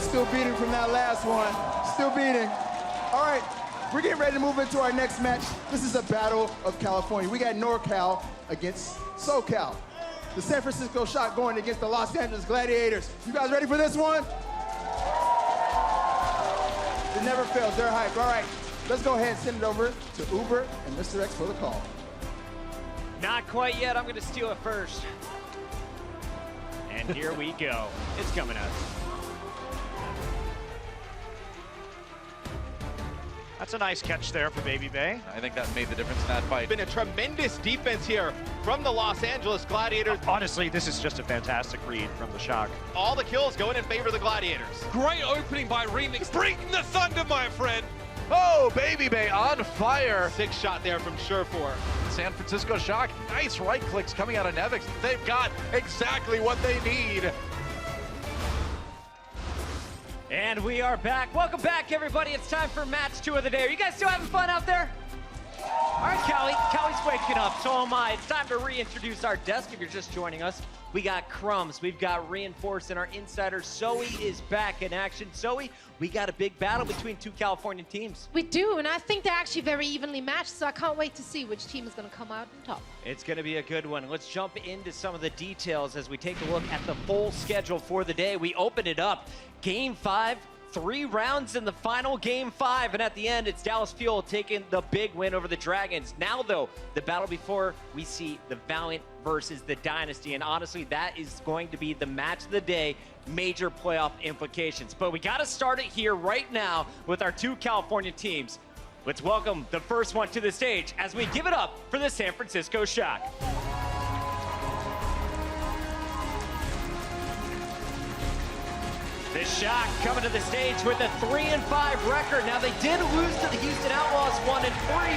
Still beating from that last one. Still beating. All right, we're getting ready to move into our next match. This is a battle of California. We got NorCal against SoCal. The San Francisco Shock going against the Los Angeles Gladiators. You guys ready for this one? It never fails. They're hyped. All right, let's go ahead and send it over to Uber and Mr. X for the call. Not quite yet. I'm going to steal it first. And here we go. It's coming up. That's a nice catch there for Baby Bay. I think that made the difference in that fight. Been a tremendous defense here from the Los Angeles Gladiators. Honestly, this is just a fantastic read from the Shock. All the kills going in favor of the Gladiators. Great opening by Remix. Bring the thunder, my friend. Oh, Baby Bay on fire. 6 shot there from Surefour. San Francisco Shock, nice right clicks coming out of Nevix. They've got exactly what they need. And we are back. Welcome back, everybody. It's time for match 2 of the day. Are you guys still having fun out there? All right, Callie. Callie's waking up, so am I. It's time to reintroduce our desk if you're just joining us. We got Crumbs, we've got Reinforced, and our insider, Zoe, is back in action. Zoe, we got a big battle between 2 California teams. We do, and I think they're actually very evenly matched, so I can't wait to see which team is going to come out on top. It's going to be a good one. Let's jump into some of the details as we take a look at the full schedule for the day. We open it up. Game 5, 3 rounds in the final Game 5, and at the end, it's Dallas Fuel taking the big win over the Dragons. Now, though, the battle before, we see the Valiant versus the Dynasty, and honestly, that is going to be the match of the day, major playoff implications. But we got to start it here right now with our 2 California teams. Let's welcome the first one to the stage as we give it up for the San Francisco Shock. The Shock coming to the stage with a 3-5 record. Now, they did lose to the Houston Outlaws 1-3,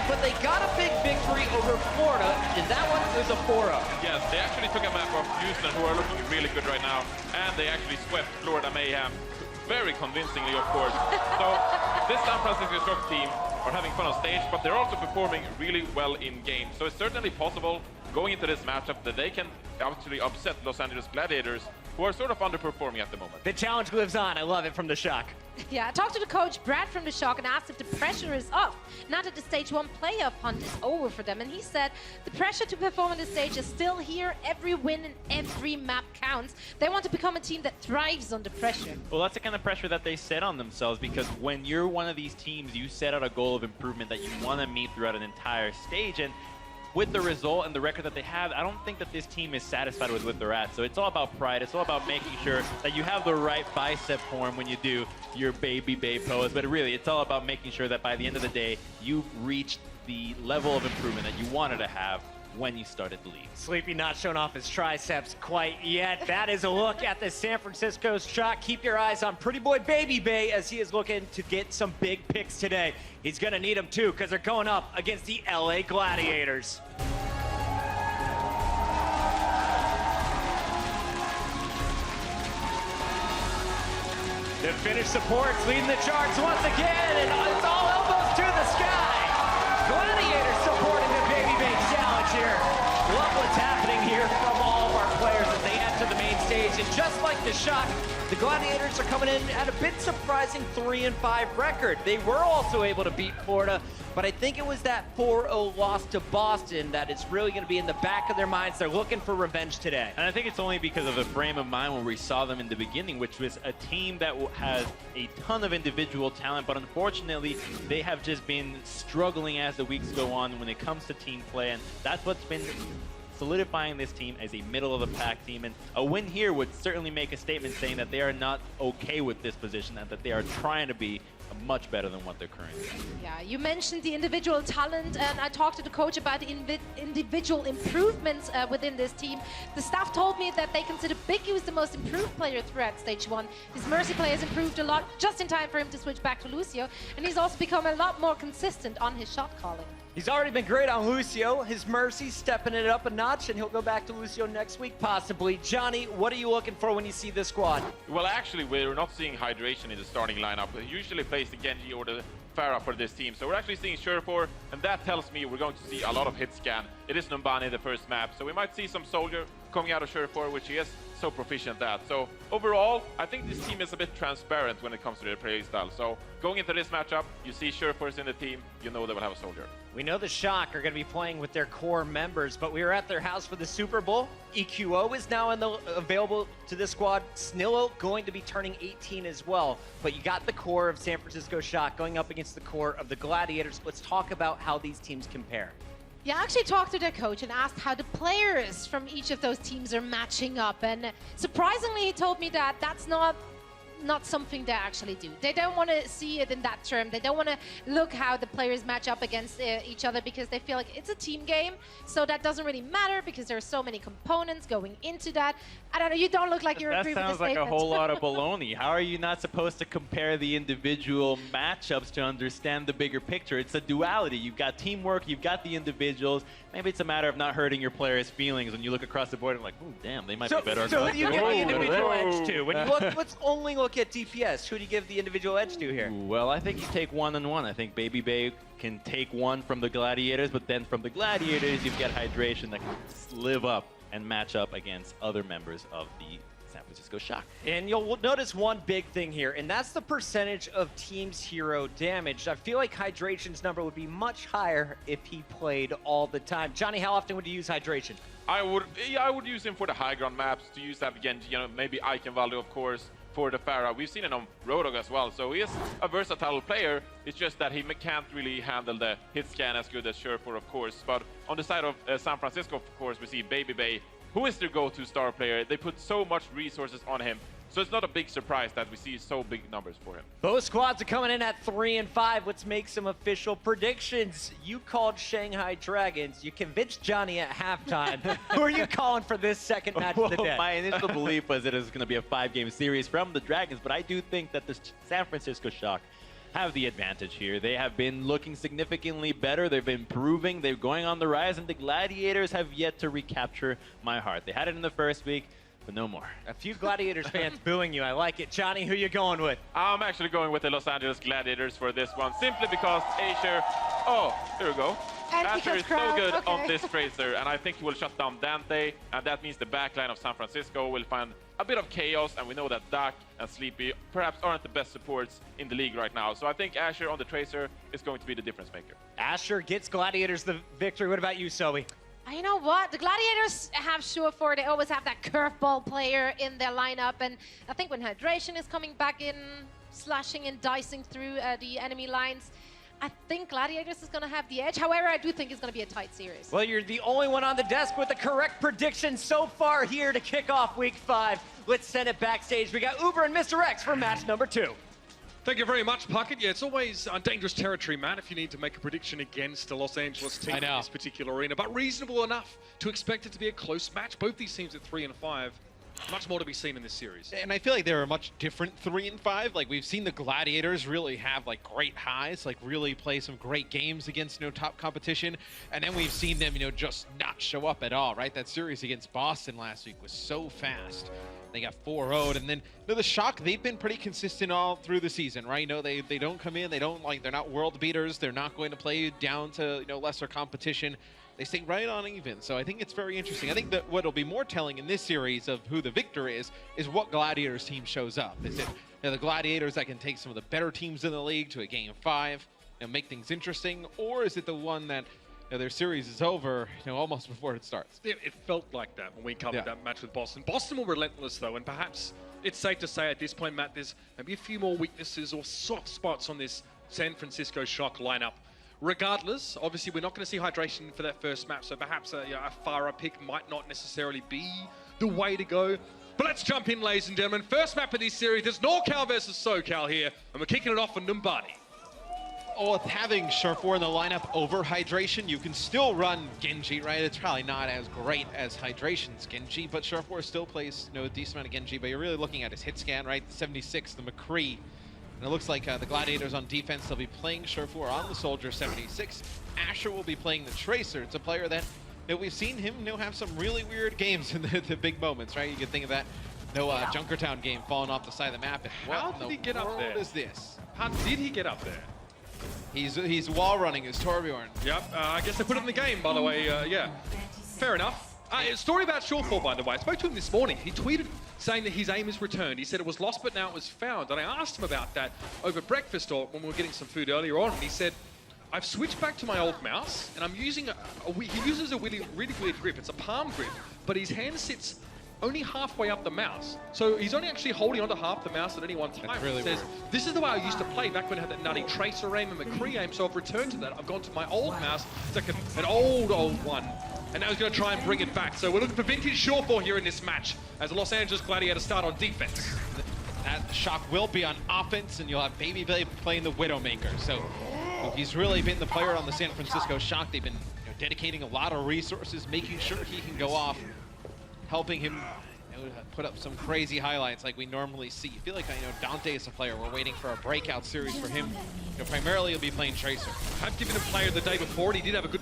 but they got a big victory over Florida, and that one was a 4-0. Yes, they actually took a map of Houston, who are looking really good right now, and they actually swept Florida Mayhem very convincingly, of course. So this San Francisco Shock team are having fun on stage, but they're also performing really well in game. So it's certainly possible going into this matchup that they can actually upset Los Angeles Gladiators, who are sort of underperforming at the moment. The challenge lives on. I love it from the Shock. Yeah, I talked to the coach, Brad from the Shock, and asked if the pressure is off. Now that the Stage 1 playoff hunt is over for them, and he said the pressure to perform on the stage is still here. Every win and every map counts. They want to become a team that thrives under pressure. Well, that's the kind of pressure that they set on themselves, because when you're one of these teams, you set out a goal of improvement that you want to meet throughout an entire stage, and with the result and the record that they have, I don't think that this team is satisfied with what they're at. So it's all about pride. It's all about making sure that you have the right bicep form when you do your Baby Bay pose. But really, it's all about making sure that by the end of the day, you reach the level of improvement that you wanted to have when you started the league. Sleepy not showing off his triceps quite yet. That is a look at the San Francisco Shock. Keep your eyes on Pretty Boy Baby Bay as he is looking to get some big picks today. He's going to need them too, because they're going up against the LA Gladiators. The Finnish supports leading the charts once again, and it's all elbows to the sky. Gladiators supporting the Baby Bay challenge here. Love what's happening here from all of our players as they enter the main stage. And just like the Shock, the Gladiators are coming in at a bit surprising 3-5 record. They were also able to beat Florida, but I think it was that 4-0 loss to Boston that is really going to be in the back of their minds. They're looking for revenge today. And I think it's only because of the frame of mind when we saw them in the beginning, which was a team that has a ton of individual talent, but unfortunately, they have just been struggling as the weeks go on when it comes to team play, and that's what's been solidifying this team as a middle-of-the-pack team. And a win here would certainly make a statement saying that they are not okay with this position and that they are trying to be much better than what they're currently at. Yeah, you mentioned the individual talent, and I talked to the coach about the individual improvements within this team. The staff told me that they consider Biggie was the most improved player throughout Stage 1. His Mercy play has improved a lot, just in time for him to switch back to Lucio, and he's also become a lot more consistent on his shot calling. He's already been great on Lucio. His Mercy stepping it up a notch, and he'll go back to Lucio next week, possibly. Johnny, what are you looking for when you see this squad? Well, actually, we're not seeing hydration in the starting lineup. It usually plays the Genji or the Pharah for this team. So we're actually seeing Surefour, and that tells me we're going to see a lot of hit scan. It is Numbani the first map, so we might see some Soldier coming out of Surefour, which he is so proficient at. So overall, I think this team is a bit transparent when it comes to their play style. So going into this matchup, you see Surefours in the team, you know they will have a Soldier. We know the Shock are going to be playing with their core members, but we were at their house for the Super Bowl. EQO is now available to this squad. Snillo going to be turning 18 as well. But you got the core of San Francisco Shock going up against the core of the Gladiators. Let's talk about how these teams compare. Yeah, I actually talked to their coach and asked how the players from each of those teams are matching up. And surprisingly, he told me that that's not something they actually do. They don't want to see it in that term. They don't want to look how the players match up against each other because they feel like it's a team game. So that doesn't really matter because there are so many components going into that. I don't know, you don't look like you're agreeing with the statement. That sounds like a whole lot of baloney. How are you not supposed to compare the individual matchups to understand the bigger picture? It's a duality. You've got teamwork, you've got the individuals. Maybe it's a matter of not hurting your players' feelings when you look across the board and like, oh, damn, they might be better. So who do you give the individual edge to? When you let's only look at DPS. Who do you give the individual edge to here? Well, I think you take 1-on-1. I think Baby Bay can take one from the Gladiators, but then from the Gladiators, you've got Hydration that can live up and match up against other members of the San Francisco Shock. And you'll notice one big thing here, and that's the percentage of team's hero damage. I feel like Hydration's number would be much higher if he played all the time. Johnny, how often would you use Hydration? I would use him for the high ground maps, to use that again, you know, maybe Eichenwalde, of course, for the Pharah. We've seen it on Roadhog as well, so he is a versatile player. It's just that he can't really handle the hit scan as good as Surefour, of course. But on the side of San Francisco, of course, we see Baby Bay, who is their go-to star player. They put so much resources on him, so it's not a big surprise that we see so big numbers for him. Both squads are coming in at 3 and 5. Let's make some official predictions. You called Shanghai Dragons. You convinced Johnny at halftime. Who are you calling for this second match of the day? My initial belief was it was going to be a 5-game series from the Dragons, but I do think that the San Francisco Shock have the advantage here. They have been looking significantly better. They've been improving. They're going on the rise, and the Gladiators have yet to recapture my heart. They had it in the first week, but no more. A few Gladiators fans booing you. I like it. Johnny, who you going with? I'm actually going with the Los Angeles Gladiators for this one, simply because Asher, oh, there we go. Asher is so good on this Tracer, and I think he will shut down Dante, and that means the backline of San Francisco will find a bit of chaos, and we know that Dak and Sleepy perhaps aren't the best supports in the league right now. So I think Asher on the Tracer is going to be the difference maker. Asher gets Gladiators the victory. What about you, Zoe? You know what? The Gladiators have Surefour. They always have that curveball player in their lineup. And I think when Hydration is coming back in, slashing and dicing through the enemy lines, I think Gladiators is going to have the edge. However, I do think it's going to be a tight series. Well, you're the only one on the desk with the correct prediction so far here to kick off Week 5. Let's send it backstage. We got Uber and Mr. X for match number 2. Thank you very much, Puckett. Yeah, it's always dangerous territory, man, if you need to make a prediction against a Los Angeles team in this particular arena. But reasonable enough to expect it to be a close match. Both these teams at 3 and 5. Much more to be seen in this series. And I feel like they're a much different 3 and 5. Like, we've seen the Gladiators really have like great highs, like really play some great games against, you know, top competition. And then we've seen them, you know, just not show up at all, right? That series against Boston last week was so fast. They got 4-0'd, and then, you know, the Shock, they've been pretty consistent all through the season, right? You know, they don't come in, they're not world beaters, they're not going to play down to, you know, lesser competition. They stay right on even, so I think it's very interesting. I think that what'll be more telling in this series of who the victor is what Gladiators team shows up. Is it, you know, the Gladiators that can take some of the better teams in the league to a game 5, you know, make things interesting, or is it the one that, you know, their series is over, you know, almost before it starts? It felt like that when we covered that match with Boston. Boston were relentless, though, and perhaps it's safe to say at this point, Matt, there's maybe a few more weaknesses or soft spots on this San Francisco Shock lineup. Regardless, obviously, we're not going to see Hydration for that first map, so perhaps a Pharah pick might not necessarily be the way to go. But let's jump in, ladies and gentlemen. First map of this series, there's NorCal versus SoCal here, and we're kicking it off on Numbani. Oh, with having Surefour in the lineup over Hydration, you can still run Genji, right? It's probably not as great as Hydration's Genji, but Surefour still plays, you know, a decent amount of Genji, but you're really looking at his hit scan, right? The 76, the McCree. And it looks like the Gladiators on defense, they'll be playing Surefour on the Soldier 76. Asher will be playing the Tracer. It's a player that, you know, we've seen him, you know, have some really weird games in the big moments, right? You can think of that Junkertown game falling off the side of the map. And How did he get up there? What is this? How did he get up there? He's wall running his Torbjorn. Yep, I guess they put it in the game, by the way. Yeah, fair enough. A story about Shortfall, by the way. I spoke to him this morning. He tweeted saying that his aim is returned. He said it was lost, but now it was found. And I asked him about that over breakfast or when we were getting some food earlier on. And he said, I've switched back to my old mouse, and I'm using he uses a really weird grip. It's a palm grip, but his hand sits only halfway up the mouse. So he's only actually holding onto half the mouse at any one time. Really He says, this is the way I used to play back when I had that nutty Tracer aim and McCree aim, so I've returned to that. I've gone to my old mouse. It's like an old one. And now he's going to try and bring it back. So we're looking for vintage Shortfall here in this match as the Los Angeles Gladiators start on defense. That Shock will be on offense, and you'll have Baby playing the Widowmaker. So he's really been the player on the San Francisco Shock. They've been dedicating a lot of resources, making sure he can go off, helping him put up some crazy highlights like we normally see. I feel like Dante is a player. We're waiting for a breakout series for him. Primarily he'll be playing Tracer. I've given him player the day before, and he did have a good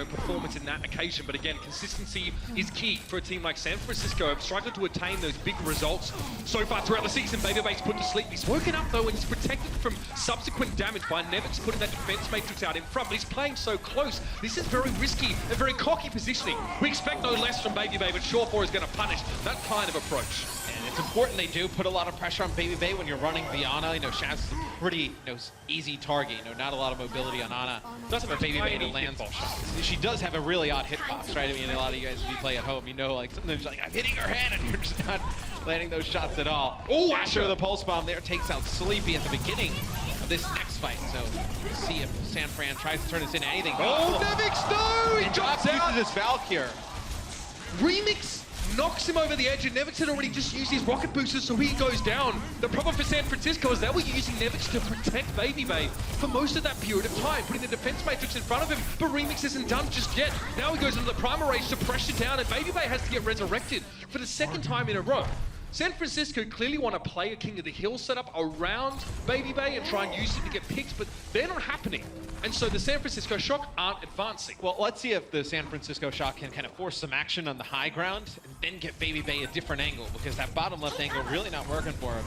performance in that occasion. But again, consistency is key for a team like San Francisco. Have struggled to attain those big results so far throughout the season. Babyface put to sleep. He's woken up though, and he's protected from subsequent damage by Nevix putting that defense matrix out in front. But he's playing so close. This is very risky and very cocky positioning. We expect no less from Baby, but Shortfall is going to punish that kind of approach. And it's important they do put a lot of pressure on Baby when you're running the Ana. Shaz is a pretty easy target. Not a lot of mobility on Ana. Doesn't for Baby to any land some shots. She does have a really odd hitbox, right? I mean, a lot of you guys, if you play at home, like sometimes like I'm hitting her head and you're just not landing those shots at all. Oh, Asher, the pulse bomb there takes out Sleepy at the beginning of this next fight. So we'll see if San Fran tries to turn this into anything. Oh, Nevix, no! He drops out! Uses his Valkyr. Remix knocks him over the edge, and Nevix had already just used his rocket boosters, so he goes down. The problem for San Francisco is they were using Nevix to protect Baby for most of that period of time, putting the defense matrix in front of him, but Remix isn't done just yet. Now he goes into the primal rage to pressure down, and Baby has to get resurrected for the second time in a row. San Francisco clearly want to play a King of the Hill setup around Baby and try and use it to get picked, but they're not happening. And so the San Francisco Shock aren't advancing. Well, let's see if the San Francisco Shock can kind of force some action on the high ground and then get Baby a different angle, because that bottom left angle really not working for him.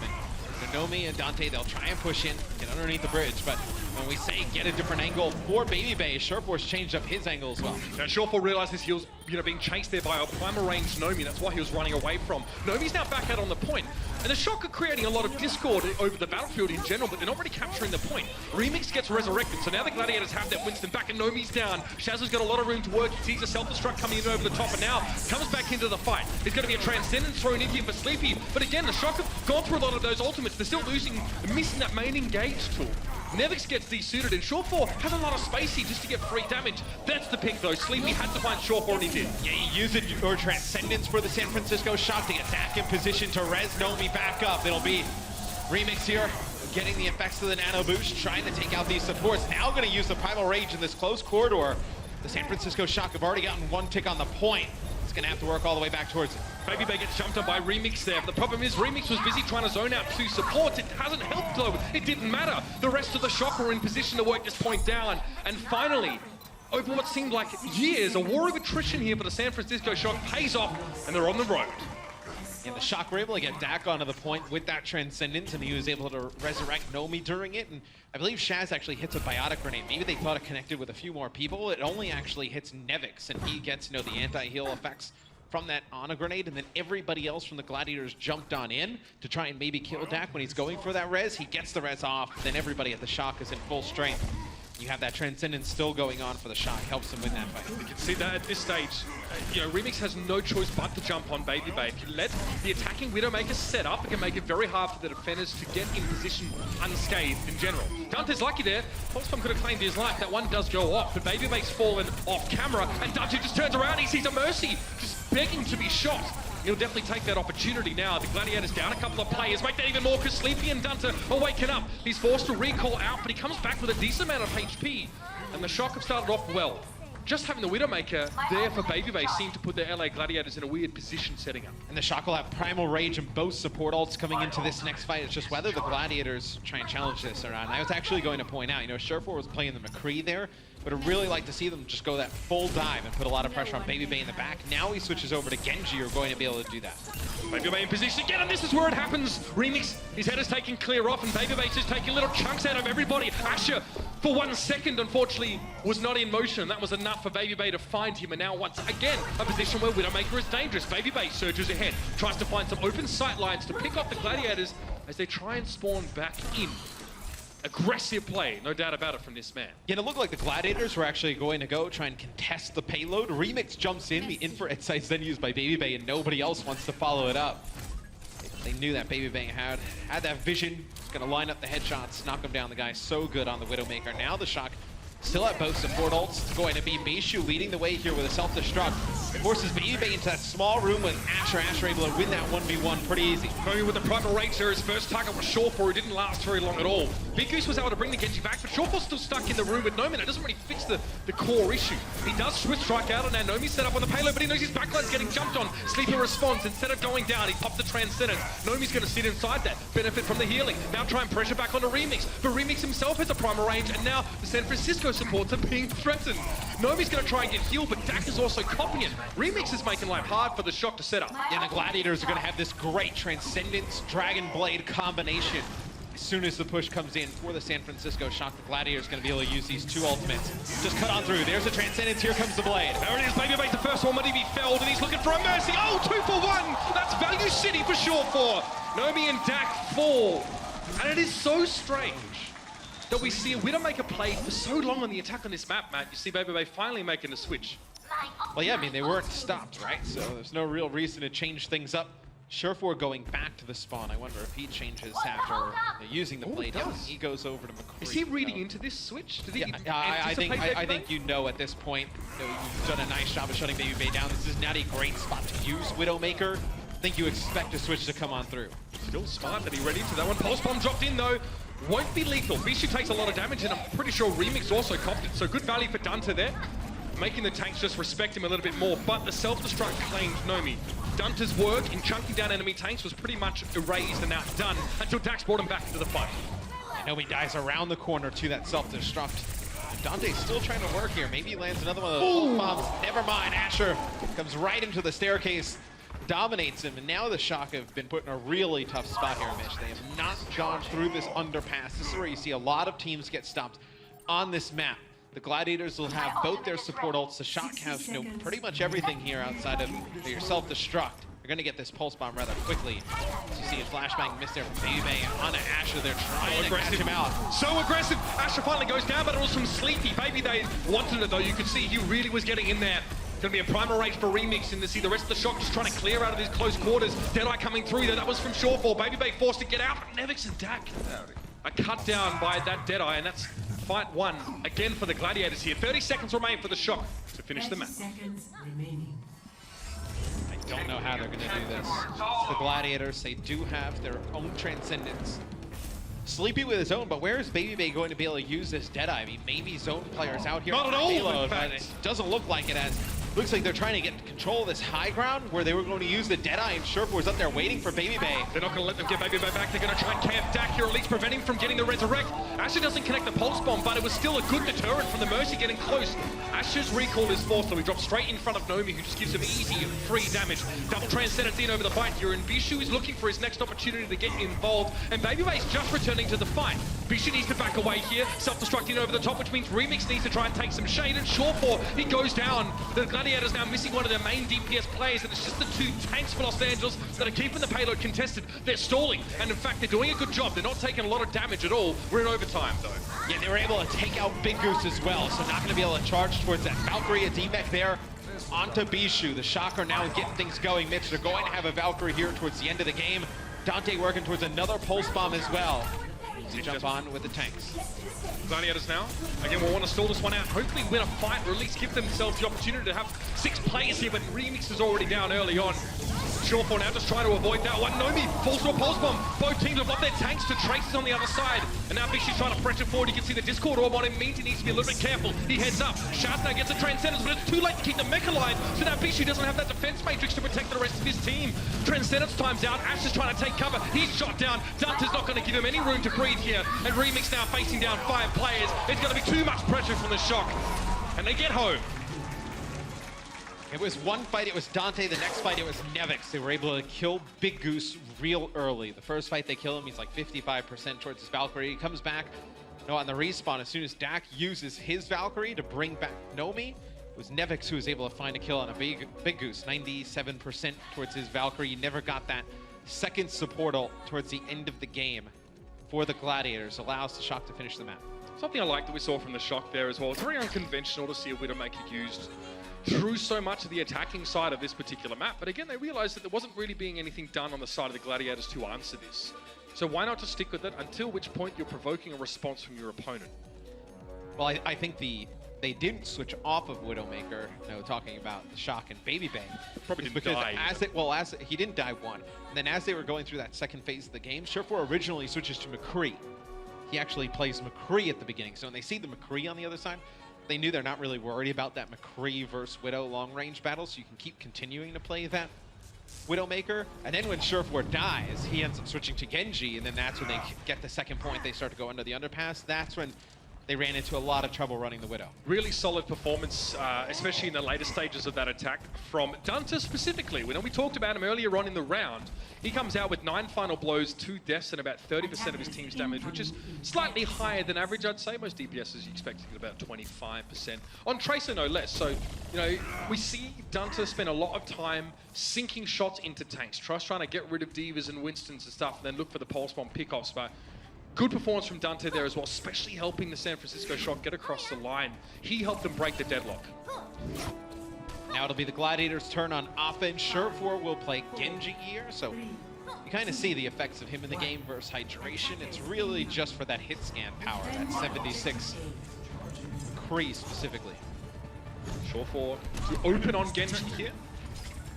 And Nomi and Dante, they'll try and push in, get underneath the bridge, but when we say get a different angle for Baby, Shortfall's changed up his angle as well. Now Shortfall realizes he was being chased there by a primal range Nomi. That's why he was running away from. Nomi's now back out on the point. And the Shock are creating a lot of discord over the battlefield in general, but they're not really capturing the point. Remix gets resurrected, so now the Gladiators have that Winston back, and Nomi's down. Shazza's got a lot of room to work. He sees a self-destruct coming in over the top, and now comes back into the fight. There's going to be a Transcendence thrown in here for Sleepy, but again, the Shock have gone through a lot of those ultimates. They're still missing that main engage tool. Nevix gets desuited, and Shortfall has a lot of space here just to get free damage. That's the pick, though. Sleepy had to find Shortfall, and he did. Yeah, you use it for Transcendence for the San Francisco Shock to get back in position to res Nomi back up. It'll be Remix here, getting the effects of the Nano Boost, trying to take out these supports. Now going to use the Primal Rage in this close corridor. The San Francisco Shock have already gotten one tick on the point. It's going to have to work all the way back towards it. Baby gets jumped on by Remix there. But the problem is Remix was busy trying to zone out two supports. It hasn't helped though. It didn't matter. The rest of the Shock were in position to work this point down. And finally, over what seemed like years, a war of attrition here for the San Francisco Shock pays off, and they're on the road. And the Shock were able to get Dak onto the point with that Transcendence, and he was able to resurrect Nomi during it. And I believe Shaz actually hits a Biotic Grenade. Maybe they thought it connected with a few more people. It only actually hits Nevix, and he gets, the anti-heal effects from that Ana Grenade, and then everybody else from the Gladiators jumped on in to try and maybe kill Dak when he's going for that res. He gets the res off, then everybody at the Shock is in full strength. You have that Transcendence still going on for the Shock, helps him win that fight. You can see that at this stage, Remix has no choice but to jump on Baby. If you let the attacking Widowmaker set up, it can make it very hard for the defenders to get in position unscathed in general. Dante's lucky there. Pulse Bomb could have claimed his life. That one does go off, but Baby's fallen off camera, and Dante just turns around. He sees a Mercy, just begging to be shot. He'll definitely take that opportunity now. The Gladiators down a couple of players, make that even more because Sleepy and Dante are waking up. He's forced to recall out, but he comes back with a decent amount of HP. And the Shock have started off well. Just having the Widowmaker there for Baby seemed to put the LA Gladiators in a weird position setting up. And the Shock will have Primal Rage and both support ults coming into this next fight. It's just whether the Gladiators try and challenge this or not. And I was actually going to point out, Shurford was playing the McCree there, Would have really liked to see them just go that full dive and put a lot of pressure on Baby Bay in the back. Now he switches over to Genji, who are going to be able to do that. Baby Bay in position again, and this is where it happens. Remix, his head is taken clear off, and Baby Bay's just taking little chunks out of everybody. Asher, for 1 second, unfortunately, was not in motion. That was enough for Baby Bay to find him, and now once again, a position where Widowmaker is dangerous. Baby Bay surges ahead, tries to find some open sight lines to pick off the Gladiators as they try and spawn back in. Aggressive play, no doubt about it, from this man. Yeah, it looked like the Gladiators were actually going to go try and contest the payload. Remix jumps in, the infrared sight's then used by Baby Bay, and nobody else wants to follow it up. They knew that Baby Bay had that vision. He's gonna line up the headshots, knock him down. The guy's so good on the Widowmaker. Now the Shock still at both support ults. It's going to be Bishu leading the way here with a self-destruct. Forces Baby Bay into that small room with Asher. Asher able to win that 1v1 pretty easy. Going with the primal rage there, his first target was Shawful, who didn't last very long at all. Big Goose was able to bring the Genji back, but Shawful's still stuck in the room with Nomi. That doesn't really fix the core issue. He does Swift Strike out, and now Nomi's set up on the payload, but he knows his backline's getting jumped on. Sleeper responds. Instead of going down, he pops the Transcendence. Nomi's going to sit inside that, benefit from the healing. Now try and pressure back onto Remix, but Remix himself has a primal range, and now the San Francisco supports are being threatened. Nomi's going to try and get healed, but Dak is also copying it. Remix is making life hard for the Shock to set up. And the Gladiators are going to have this great Transcendence Dragon Blade combination. As soon as the push comes in for the San Francisco Shock, the Gladiators going to be able to use these two ultimates. Just cut on through. There's a Transcendence. Here comes the Blade. There it is. Baby Bay's the first one, but he felled, and he's looking for a mercy. Oh, 2 for 1. That's Value City for sure for Nomi and Dak fall. And it is so strange that we see a Widowmaker play for so long on the attack on this map, Matt. You see Baby Bay finally making the switch. Well, yeah, I mean, they weren't stopped, right? So there's no real reason to change things up. Surefour going back to the spawn. I wonder if he changes after using the blade. Yeah, he goes over to McCree. Is he reading into this switch? Did he I think you know at this point. You've done a nice job of shutting Baby Bay down. This is not a great spot to use Widowmaker. I think you expect a switch to come on through. Still smart that he read into that one. Pulse Bomb dropped in though. Won't be lethal. Bishu takes a lot of damage, and I'm pretty sure Remix also copped it. So good value for Dante there. Making the tanks just respect him a little bit more, but the self-destruct claimed Nomi. Dante's work in chunking down enemy tanks was pretty much erased and outdone until Dax brought him back into the fight. And Nomi dies around the corner to that self-destruct. Dante's still trying to work here. Maybe he lands another one of those bombs. Never mind, Asher comes right into the staircase, dominates him, and now the Shock have been put in a really tough spot here, Mitch. They have not gone through this underpass. This is where you see a lot of teams get stopped on this map. The Gladiators will have both their support ults. The Shock have pretty much everything here outside of your self-destruct. They're going to get this pulse bomb rather quickly. As you see a flashbang miss there from Baby Bay onto Asher. They're trying to catch him out. So aggressive. Asher finally goes down, but it was from Sleepy. Baby Bay wanted it though. You could see he really was getting in there. Going to be a primal rage for Remix, and to see the rest of the Shock just trying to clear out of these close quarters. Deadeye coming through there. That was from Shawfall. Baby Bay forced to get out. Nevix and Dak. A cut down by that Deadeye, and that's fight 1 again for the Gladiators here. 30 seconds remain for the Shock to finish the match. I don't know how they're going to do this. It's the Gladiators, they do have their own Transcendence. Sleepy with his own, but where is Baby Bay going to be able to use this Deadeye? I mean, maybe Zone players out here. Not at all, in but fact. it doesn't look like it as. Looks like they're trying to get control of this high ground where they were going to use the Deadeye, and Surefour's up there waiting for Baby Bay. They're not going to let them get Baby Bay back. They're going to try and camp Dak here, or at least prevent him from getting the Resurrect. Asher doesn't connect the Pulse Bomb, but it was still a good deterrent from the Mercy getting close. Asher's recall is forced, so he drops straight in front of Nomi, who just gives him easy and free damage. Double Transcendence in over the fight here, and Bishu is looking for his next opportunity to get involved, and Baby Bay's just returning to the fight. Bishu needs to back away here, self-destructing over the top, which means Remix needs to try and take some shade, and Shawfall, he goes down. The Gladiators now missing one of their main DPS players, and it's just the 2 tanks for Los Angeles that are keeping the payload contested. They're stalling, and in fact, they're doing a good job. They're not taking a lot of damage at all. We're in overtime, though. Yeah, they were able to take out Big Goose as well, so not going to be able to charge towards that Valkyrie, a D-Mech there onto Bishu. The Shock are now getting things going, Mitch. They're going to have a Valkyrie here towards the end of the game. Dante working towards another Pulse Bomb as well. To jump on with the tanks. Gladiators now, again, will want to stall this one out, hopefully win a fight, or at least give themselves the opportunity to have 6 players here, but Remix is already down early on. Shawfall now just trying to avoid that one. Nomi falls to a Pulse Bomb. Both teams have lost their tanks to Traces on the other side. And now Bishu's trying to pressure forward. You can see the Discord orb on him means he needs to be a little bit careful. He heads up. Shaz now gets a Transcendence, but it's too late to keep the mech alive. So now Bishu doesn't have that defense matrix to protect the rest of his team. Transcendence times out. Ash is trying to take cover. He's shot down. Dante's not going to give him any room to breathe here. And Remix now facing down 5 players. It's going to be too much pressure from the Shock. And they get home. It was one fight, it was Dante. The next fight, it was Nevix. They were able to kill Big Goose real early. The first fight they kill him, he's like 55% towards his Valkyrie. He comes back, on the respawn, as soon as Dak uses his Valkyrie to bring back Nomi, it was Nevix who was able to find a kill on a Big Goose. 97% towards his Valkyrie. He never got that second support ult towards the end of the game for the Gladiators. Allows the Shock to finish the map. Something I like that we saw from the Shock there as well. It's very unconventional to see a Widowmaker used through so much of the attacking side of this particular map. But again, they realized that there wasn't really being anything done on the side of the Gladiators to answer this. So why not just stick with it until which point you're provoking a response from your opponent? Well, I think they didn't switch off of Widowmaker, talking about the Shock and Baby Bay. Probably didn't because die. He didn't die one. And then as they were going through that second phase of the game, Surefour originally switches to McCree. He actually plays McCree at the beginning. So when they see the McCree on the other side, they knew they're not really worried about that McCree versus Widow long-range battle, so you can keep continuing to play that Widowmaker. And then when Surefour dies, he ends up switching to Genji, and then that's when they get the second point. They start to go under the underpass. That's when they ran into a lot of trouble running the Widow. Really solid performance, especially in the later stages of that attack from Dunta specifically. When we talked about him earlier on in the round, he comes out with 9 final blows, 2 deaths, and about 30% of his team's damage, which is slightly higher than average, I'd say. Most DPSs you expect to get about 25%. On Tracer, no less. So, we see Dunta spend a lot of time sinking shots into tanks, trying to get rid of Divas and Winstons and stuff, and then look for the pulse bomb pickoffs. But good performance from Dante there as well, especially helping the San Francisco Shock get across the line. He helped them break the deadlock. Now it'll be the Gladiators' turn on offense. Surefour will play Genji here, so you kind of see the effects of him in the game versus Hydration. It's really just for that hit scan power, that 76 McCree specifically. Surefour to open on Genji here.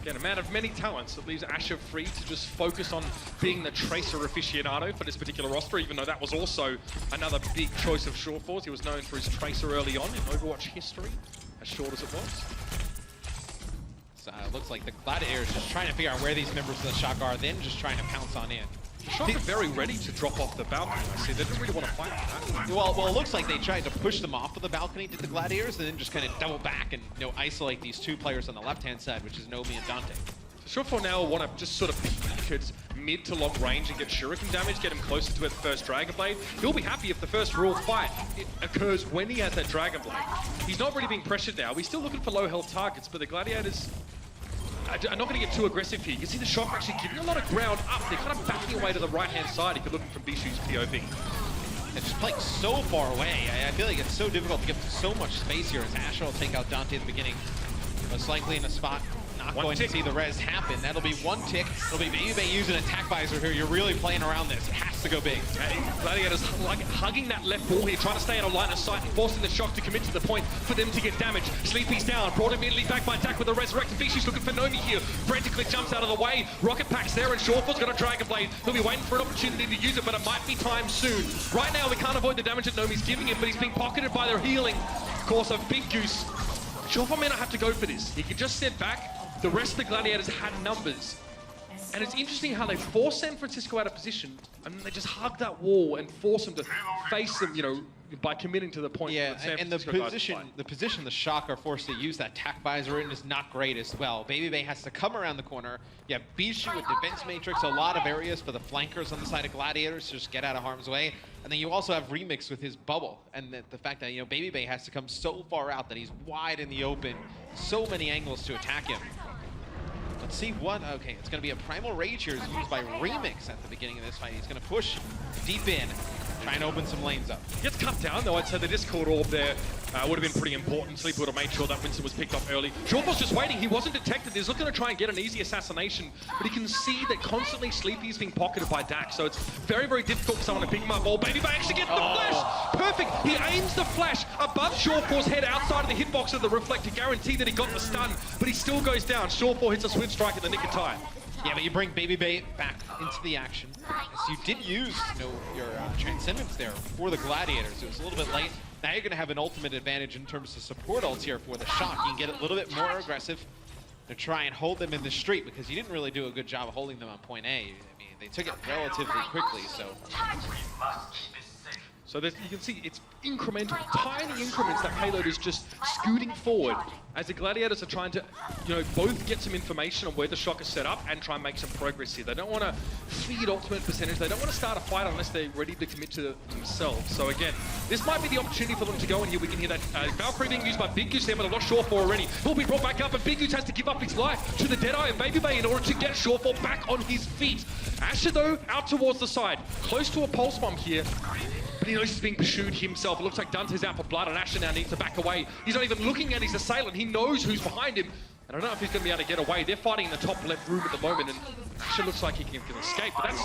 Again, a man of many talents that leaves Asher free to just focus on being the Tracer aficionado for this particular roster, even though that was also another big choice of Surefour's. He was known for his Tracer early on in Overwatch history, as short as it was. So it looks like the Gladiators just trying to figure out where these members of the Shock are, then just trying to pounce on in. The Shock are very ready to drop off the balcony. I see they didn't really want to fight for that. Well, it looks like they tried to push them off of the balcony to the Gladiators, and then just kind of double back and isolate these 2 players on the left-hand side, which is Nomi and Dante. Surefour now want to just sort of peek at mid to long range and get shuriken damage, get him closer to the first Dragon Blade. He'll be happy if the first real fight occurs when he has that Dragon Blade. He's not really being pressured now. He's still looking for low health targets, but the Gladiators I'm not going to get too aggressive here. You can see the Shock actually giving a lot of ground up. They're kind of backing away to the right-hand side if you're looking from Bishu's POV. It's just playing so far away. I feel like it's so difficult to get so much space here as Asher will take out Dante at the beginning. Most likely in a spot not going to see the res happen. That'll be 1 tick. It'll be Baby Bay using attack visor here. You're really playing around this. It has to go big. Gladiators like hugging that left wall here, trying to stay out of line of sight and forcing the Shock to commit to the point for them to get damage. Sleepy's down, brought immediately back by Dak with a resurrected Bishu's looking for Nomi here. Frantically jumps out of the way. Rocket Pack's there and Surefour's got a Dragon Blade. He'll be waiting for an opportunity to use it, but it might be time soon. Right now we can't avoid the damage that Nomi's giving him, but he's being pocketed by their healing. Of course, of Big Goose. Surefour may not have to go for this. He can just sit back. The rest of the Gladiators had numbers. And it's interesting how they force San Francisco out of position, and then they just hug that wall and force them to face them, by committing to the point. Yeah, and the position the Shock are forced to use that tack visor in is not great as well. Baby Bay has to come around the corner. Yeah, Bishu with defense matrix, a lot of areas for the flankers on the side of Gladiators to just get out of harm's way. And then you also have Remix with his bubble, and the fact that Baby Bay has to come so far out that he's wide in the open, so many angles to attack him. Let's see what, okay, it's going to be a Primal Rage here. It's used by Remix at the beginning of this fight. He's going to push deep in, trying to open some lanes up. Gets cut down though. I'd say the Discord orb there would have been pretty important. Sleep would have made sure that Winston was picked up early. Surefour's just waiting. He wasn't detected. He's looking to try and get an easy assassination, but he can see that constantly Sleepy is being pocketed by Dak, so it's very, very difficult for someone to pick him up. Oh, Baby Bay actually gets the flash! Perfect! He aims the flash above Surefour's head outside of the hitbox of the reflector, guarantee that he got the stun, but he still goes down. Surefour hits a swift strike in the nick of time. Yeah, but you bring Baby Bay back into the action. So you did use your Transcendence there for the Gladiators. It was a little bit late. Now you're going to have an ultimate advantage in terms of support ults here for the Shock. You can get a little bit more aggressive to try and hold them in the street, because you didn't really do a good job of holding them on point A. I mean, they took it relatively quickly, so So you can see it's incremental, tiny increments that Payload is just scooting forward as the Gladiators are trying to, both get some information on where the Shock is set up and try and make some progress here. They don't want to feed ultimate percentage. They don't want to start a fight unless they're ready to commit to themselves. So again, this might be the opportunity for them to go in here. We can hear that Valkyrie being used by Big Goose there, but I'm not sure for already. He'll be brought back up, and Big Goose has to give up his life to the Deadeye of Baby Bay in order to get Shorefall back on his feet. Asher, though, out towards the side, close to a pulse bomb here. But he knows he's being pursued himself. It looks like Dante's out for blood, and Asher now needs to back away. He's not even looking at his assailant. He knows who's behind him. And I don't know if he's going to be able to get away. They're fighting in the top left room at the moment, and Asher looks like he can escape. But that's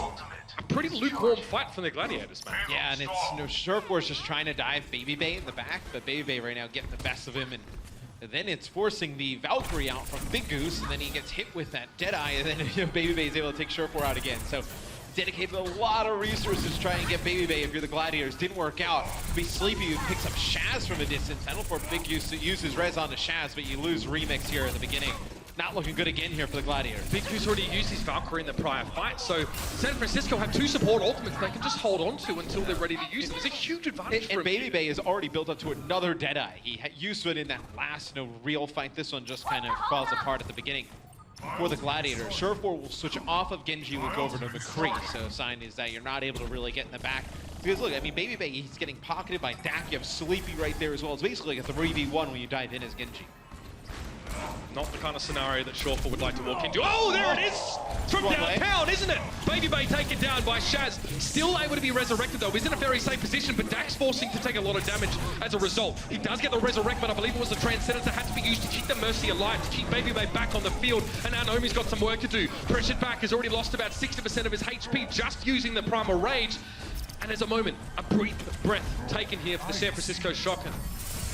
a pretty lukewarm fight from the Gladiators, man. Yeah, and it's, Surfboard's just trying to dive Baby Bay in the back, but Baby Bay right now getting the best of him, and then it's forcing the Valkyrie out from Big Goose, and then he gets hit with that Deadeye, and then Baby Bay is able to take Surfboard out again. So dedicated a lot of resources to try and get Baby Bay if you're the Gladiators. Didn't work out. Be Sleepy who picks up Shaz from a distance. That'll for Big Goose to use his res on the Shaz, but you lose Remix here at the beginning. Not looking good again here for the Gladiators. Big Goose already used his Valkyrie in the prior fight, so San Francisco have 2 support ultimates they can just hold on to until they're ready to use them. It's a huge advantage for him. And Baby Bay is already built up to another Deadeye. He used it in that last real fight. This one just kind of falls apart at the beginning. For the Gladiators, Surfboard will switch off of Genji, will go over to McCree. So sign is that you're not able to really get in the back. Because look, I mean, Baby Bay, he's getting pocketed by Dak. You have Sleepy right there as well. It's basically like a 3v1 when you dive in as Genji. Not the kind of scenario that Shorefall would like to walk into. Oh, there it is! From downtown, isn't it? Baby Bay taken down by Shaz. Still able to be resurrected, though. He's in a very safe position, but Dak's forcing to take a lot of damage as a result. He does get the resurrect, but I believe it was the Transcendence that had to be used to keep the Mercy alive, to keep Baby Bay back on the field. And now Nomi's got some work to do. Pressured back, has already lost about 60% of his HP just using the Primal Rage. And there's a moment, a brief breath taken here for the San Francisco Shock.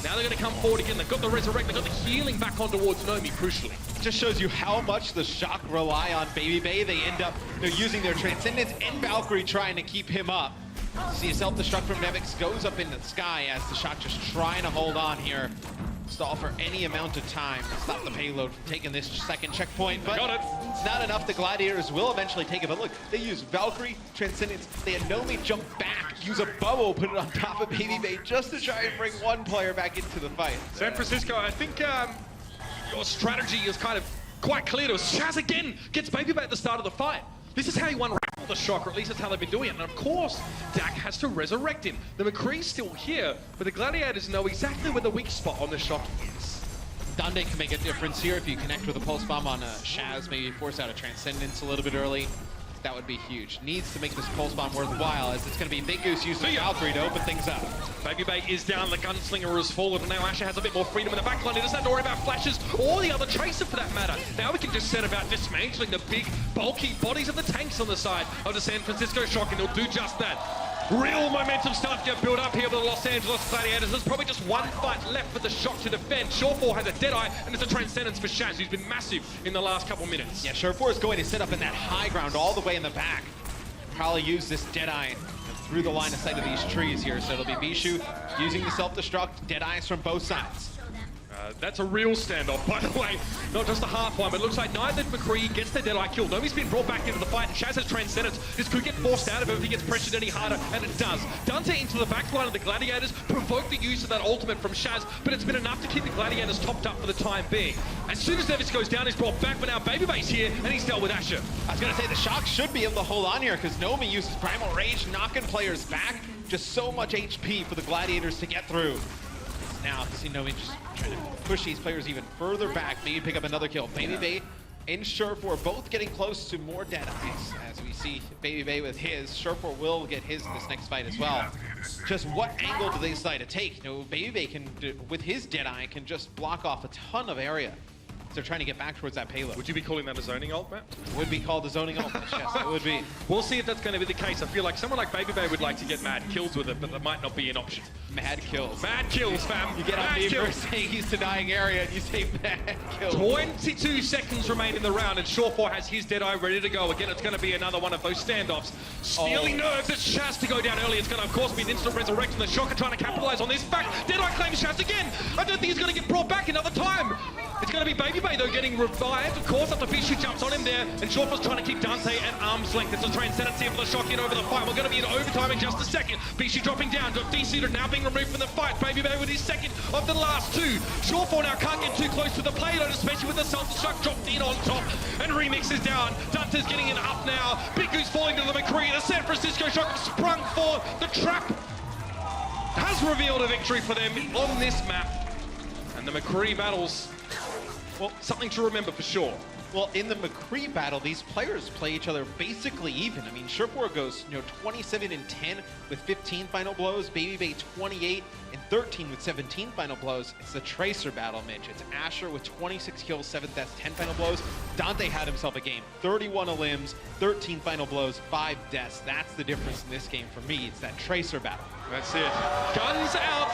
Now they're going to come forward again. They've got the resurrect, they've got the healing back on towards Nomi, crucially. Just shows you how much the Shock rely on Baby Bay. They end up using their Transcendence and Valkyrie trying to keep him up. See a self-destruct from Nevix goes up into the sky as the Shock just trying to hold on here. Stall for any amount of time to stop the payload from taking this second checkpoint, but it's not enough. The Gladiators will eventually take it, but look, they use Valkyrie, Transcendence, they had Nomi jump back, use a bubble, put it on top of Baby Bay just to try and bring one player back into the fight. San Francisco, I think your strategy is kind of quite clear to us. Shaz again gets Baby Bay at the start of the fight. This is how you unravel the Shock, or at least that's how they've been doing it. And of course, Dak has to resurrect him. The McCree's still here, but the Gladiators know exactly where the weak spot on the Shock is. Dande can make a difference here if you connect with a Pulse Bomb on Shaz, maybe force out a Transcendence a little bit early. That would be huge. Needs to make this Pulse Bomb worthwhile, as it's going to be Big Goose using Valkyrie to open things up. Baby Bay is down, the Gunslinger has fallen, and now Asher has a bit more freedom in the backline. He doesn't have to worry about flashes or the other Tracer for that matter. Now we can just set about dismantling the big, bulky bodies of the tanks on the side of the San Francisco Shock, and they'll do just that. Real momentum starting to get built up here with the Los Angeles Gladiators. There's probably just one fight left for the Shock to defend. Shorefall has a Deadeye, and there's a Transcendence for Shaz, who's been massive in the last couple minutes. Yeah, Shorefall is going to sit up in that high ground all the way in the back. Probably use this Deadeye through the line of sight of these trees here. So it'll be Bishu using the self-destruct, Deadeyes from both sides. That's a real standoff, by the way. Not just a half one, but it looks like neither McCree gets the Deadeye kill. Nomi's been brought back into the fight, and Shaz has Transcendence. This could get forced out of him if he gets pressured any harder, and it does. Dante into the backline of the Gladiators, provoked the use of that ultimate from Shaz, but it's been enough to keep the Gladiators topped up for the time being. As soon as Nevis goes down, he's brought back, but now Baby Bay's here, and he's dealt with Asher. I was going to say, the Shock should be able to hold on here, because Nomi uses Primal Rage, knocking players back. Just so much HP for the Gladiators to get through. Now, see Nomi just trying to push these players even further back, maybe pick up another kill. Baby Bay and Surfboard both getting close to more Deadeyes. As we see Baby Bay with his, Surfboard will get his in this next fight as well. Just what angle do they decide to take? Baby Bay can, with his Deadeye, can just block off a ton of area. They're trying to get back towards that payload. Would you be calling that a zoning ult, Matt? Would be called a zoning ult, yes, it would be. We'll see if that's going to be the case. I feel like someone like Baby Bay would like to get mad kills with it, but that might not be an option. Mad kills. Mad kills, fam. You get on me for saying he's denying area, and you say mad kills. 22 seconds remain in the round, and Shorefall has his Deadeye ready to go. Again, it's going to be another one of those standoffs. Stealing nerves, it's Shaz to go down early. It's going to, of course, be an instant resurrect, and the Shock are trying to capitalize on this. Back, Deadeye claims Shaz again. I don't think he's going to get brought back another time. It's going to be Baby Bay, though, getting revived. Of course, after Fishy jumps on him there, and Jorpa's trying to keep Dante at arm's length. It's a transcendence here for the Shock in over the fight. We're going to be in overtime in just a second. Fishy dropping down. DC now being removed from the fight. Baby Bay with his second of the last two. Jorpa now can't get too close to the payload, especially with the Sultan Shock dropped in on top. And Remix is down. Dante's getting it up now. Big Goose falling to the McCree. The San Francisco Shock have sprung for the trap. Has revealed a victory for them on this map. And the McCree battles, well, something to remember for sure. Well, in the McCree battle, these players play each other basically even. I mean, Sherpor goes 27 and 10 with 15 final blows. Baby Bay 28 and 13 with 17 final blows. It's the Tracer battle, Mitch. It's Asher with 26 kills, 7 deaths, 10 final blows. Dante had himself a game. 31 limbs, 13 final blows, 5 deaths. That's the difference in this game for me. It's that Tracer battle. That's it. Guns out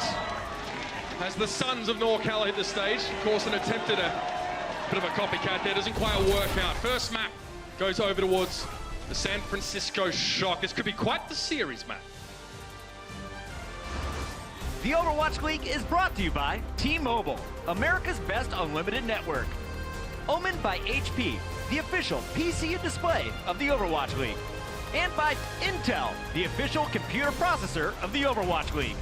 as the Sons of NorCal hit the stage. Of course, an attempt at a bit of a copycat there. Doesn't quite work out. First map goes over towards the San Francisco Shock. This could be quite the series map. The Overwatch League is brought to you by T-Mobile, America's best unlimited network. Omened by HP, the official PC and display of the Overwatch League. And by Intel, the official computer processor of the Overwatch League.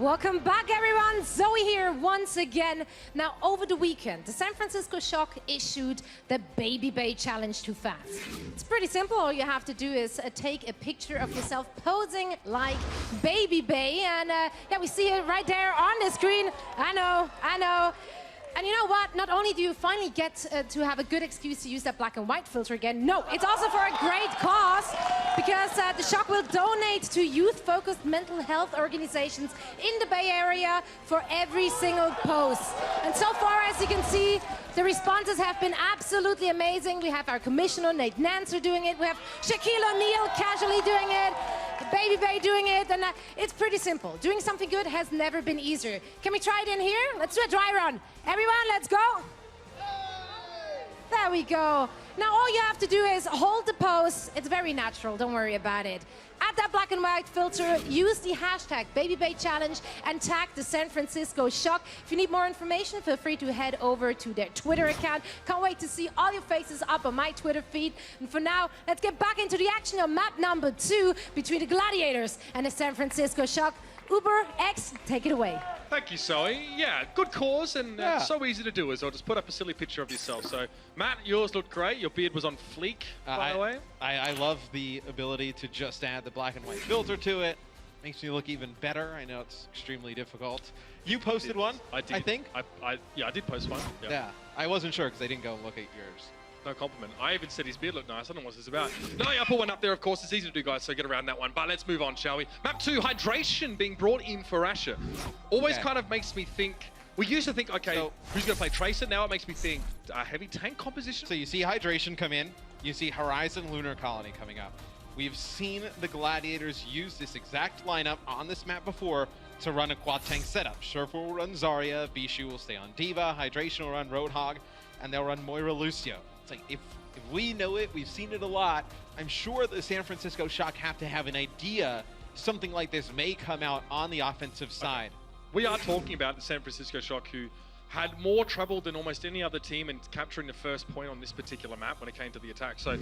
Welcome back, everyone. Zoe here once again. Now, over the weekend, the San Francisco Shock issued the Baby Bay Challenge to fans. It's pretty simple. All you have to do is take a picture of yourself posing like Baby Bay. And yeah, we see it right there on the screen. I know. And you know what? Not only do you finally get to have a good excuse to use that black and white filter again, no, it's also for a great cause, because the Shock will donate to youth-focused mental health organizations in the Bay Area for every single post. And so far, as As you can see, the responses have been absolutely amazing. We have our commissioner, Nate Nancer, doing it. We have Shaquille O'Neal casually doing it. Baby Bay doing it. And it's pretty simple. Doing something good has never been easier. Can we try it in here? Let's do a dry run. Everyone, let's go. There we go. Now all you have to do is hold the pose. It's very natural, don't worry about it. Add that black and white filter, use the hashtag BabyBayChallenge and tag the San Francisco Shock. If you need more information, feel free to head over to their Twitter account. Can't wait to see all your faces up on my Twitter feed. And for now, let's get back into the action on map number 2 between the Gladiators and the San Francisco Shock. Uber X, take it away. Thank you, Zoe. Yeah, good cause and so easy to do as well. Just put up a silly picture of yourself. So, Matt, yours looked great. Your beard was on fleek, by the way. I love the ability to just add the black and white filter to it. Makes me look even better. I know it's extremely difficult. You posted one, I think? Yeah, I did post one. Yeah, I wasn't sure because I didn't go and look at yours. No compliment. I even said his beard looked nice. I don't know what this is about. No, yeah, I put one up there, of course. It's easy to do, guys, so get around that one. But let's move on, shall we? Map 2, hydration being brought in for Asher. Always kind of makes me think... We used to think, okay, so, who's going to play Tracer? Now it makes me think heavy tank composition. So you see hydration come in. You see Horizon Lunar Colony coming up. We've seen the Gladiators use this exact lineup on this map before to run a quad tank setup. Surfer will run Zarya, Bishu will stay on Diva, Hydration will run Roadhog, and they'll run Moira Lucio. It's like, if we know it, we've seen it a lot, I'm sure the San Francisco Shock have to have an idea something like this may come out on the offensive side. We are talking about the San Francisco Shock, who had more trouble than almost any other team in capturing the first point on this particular map when it came to the attack. So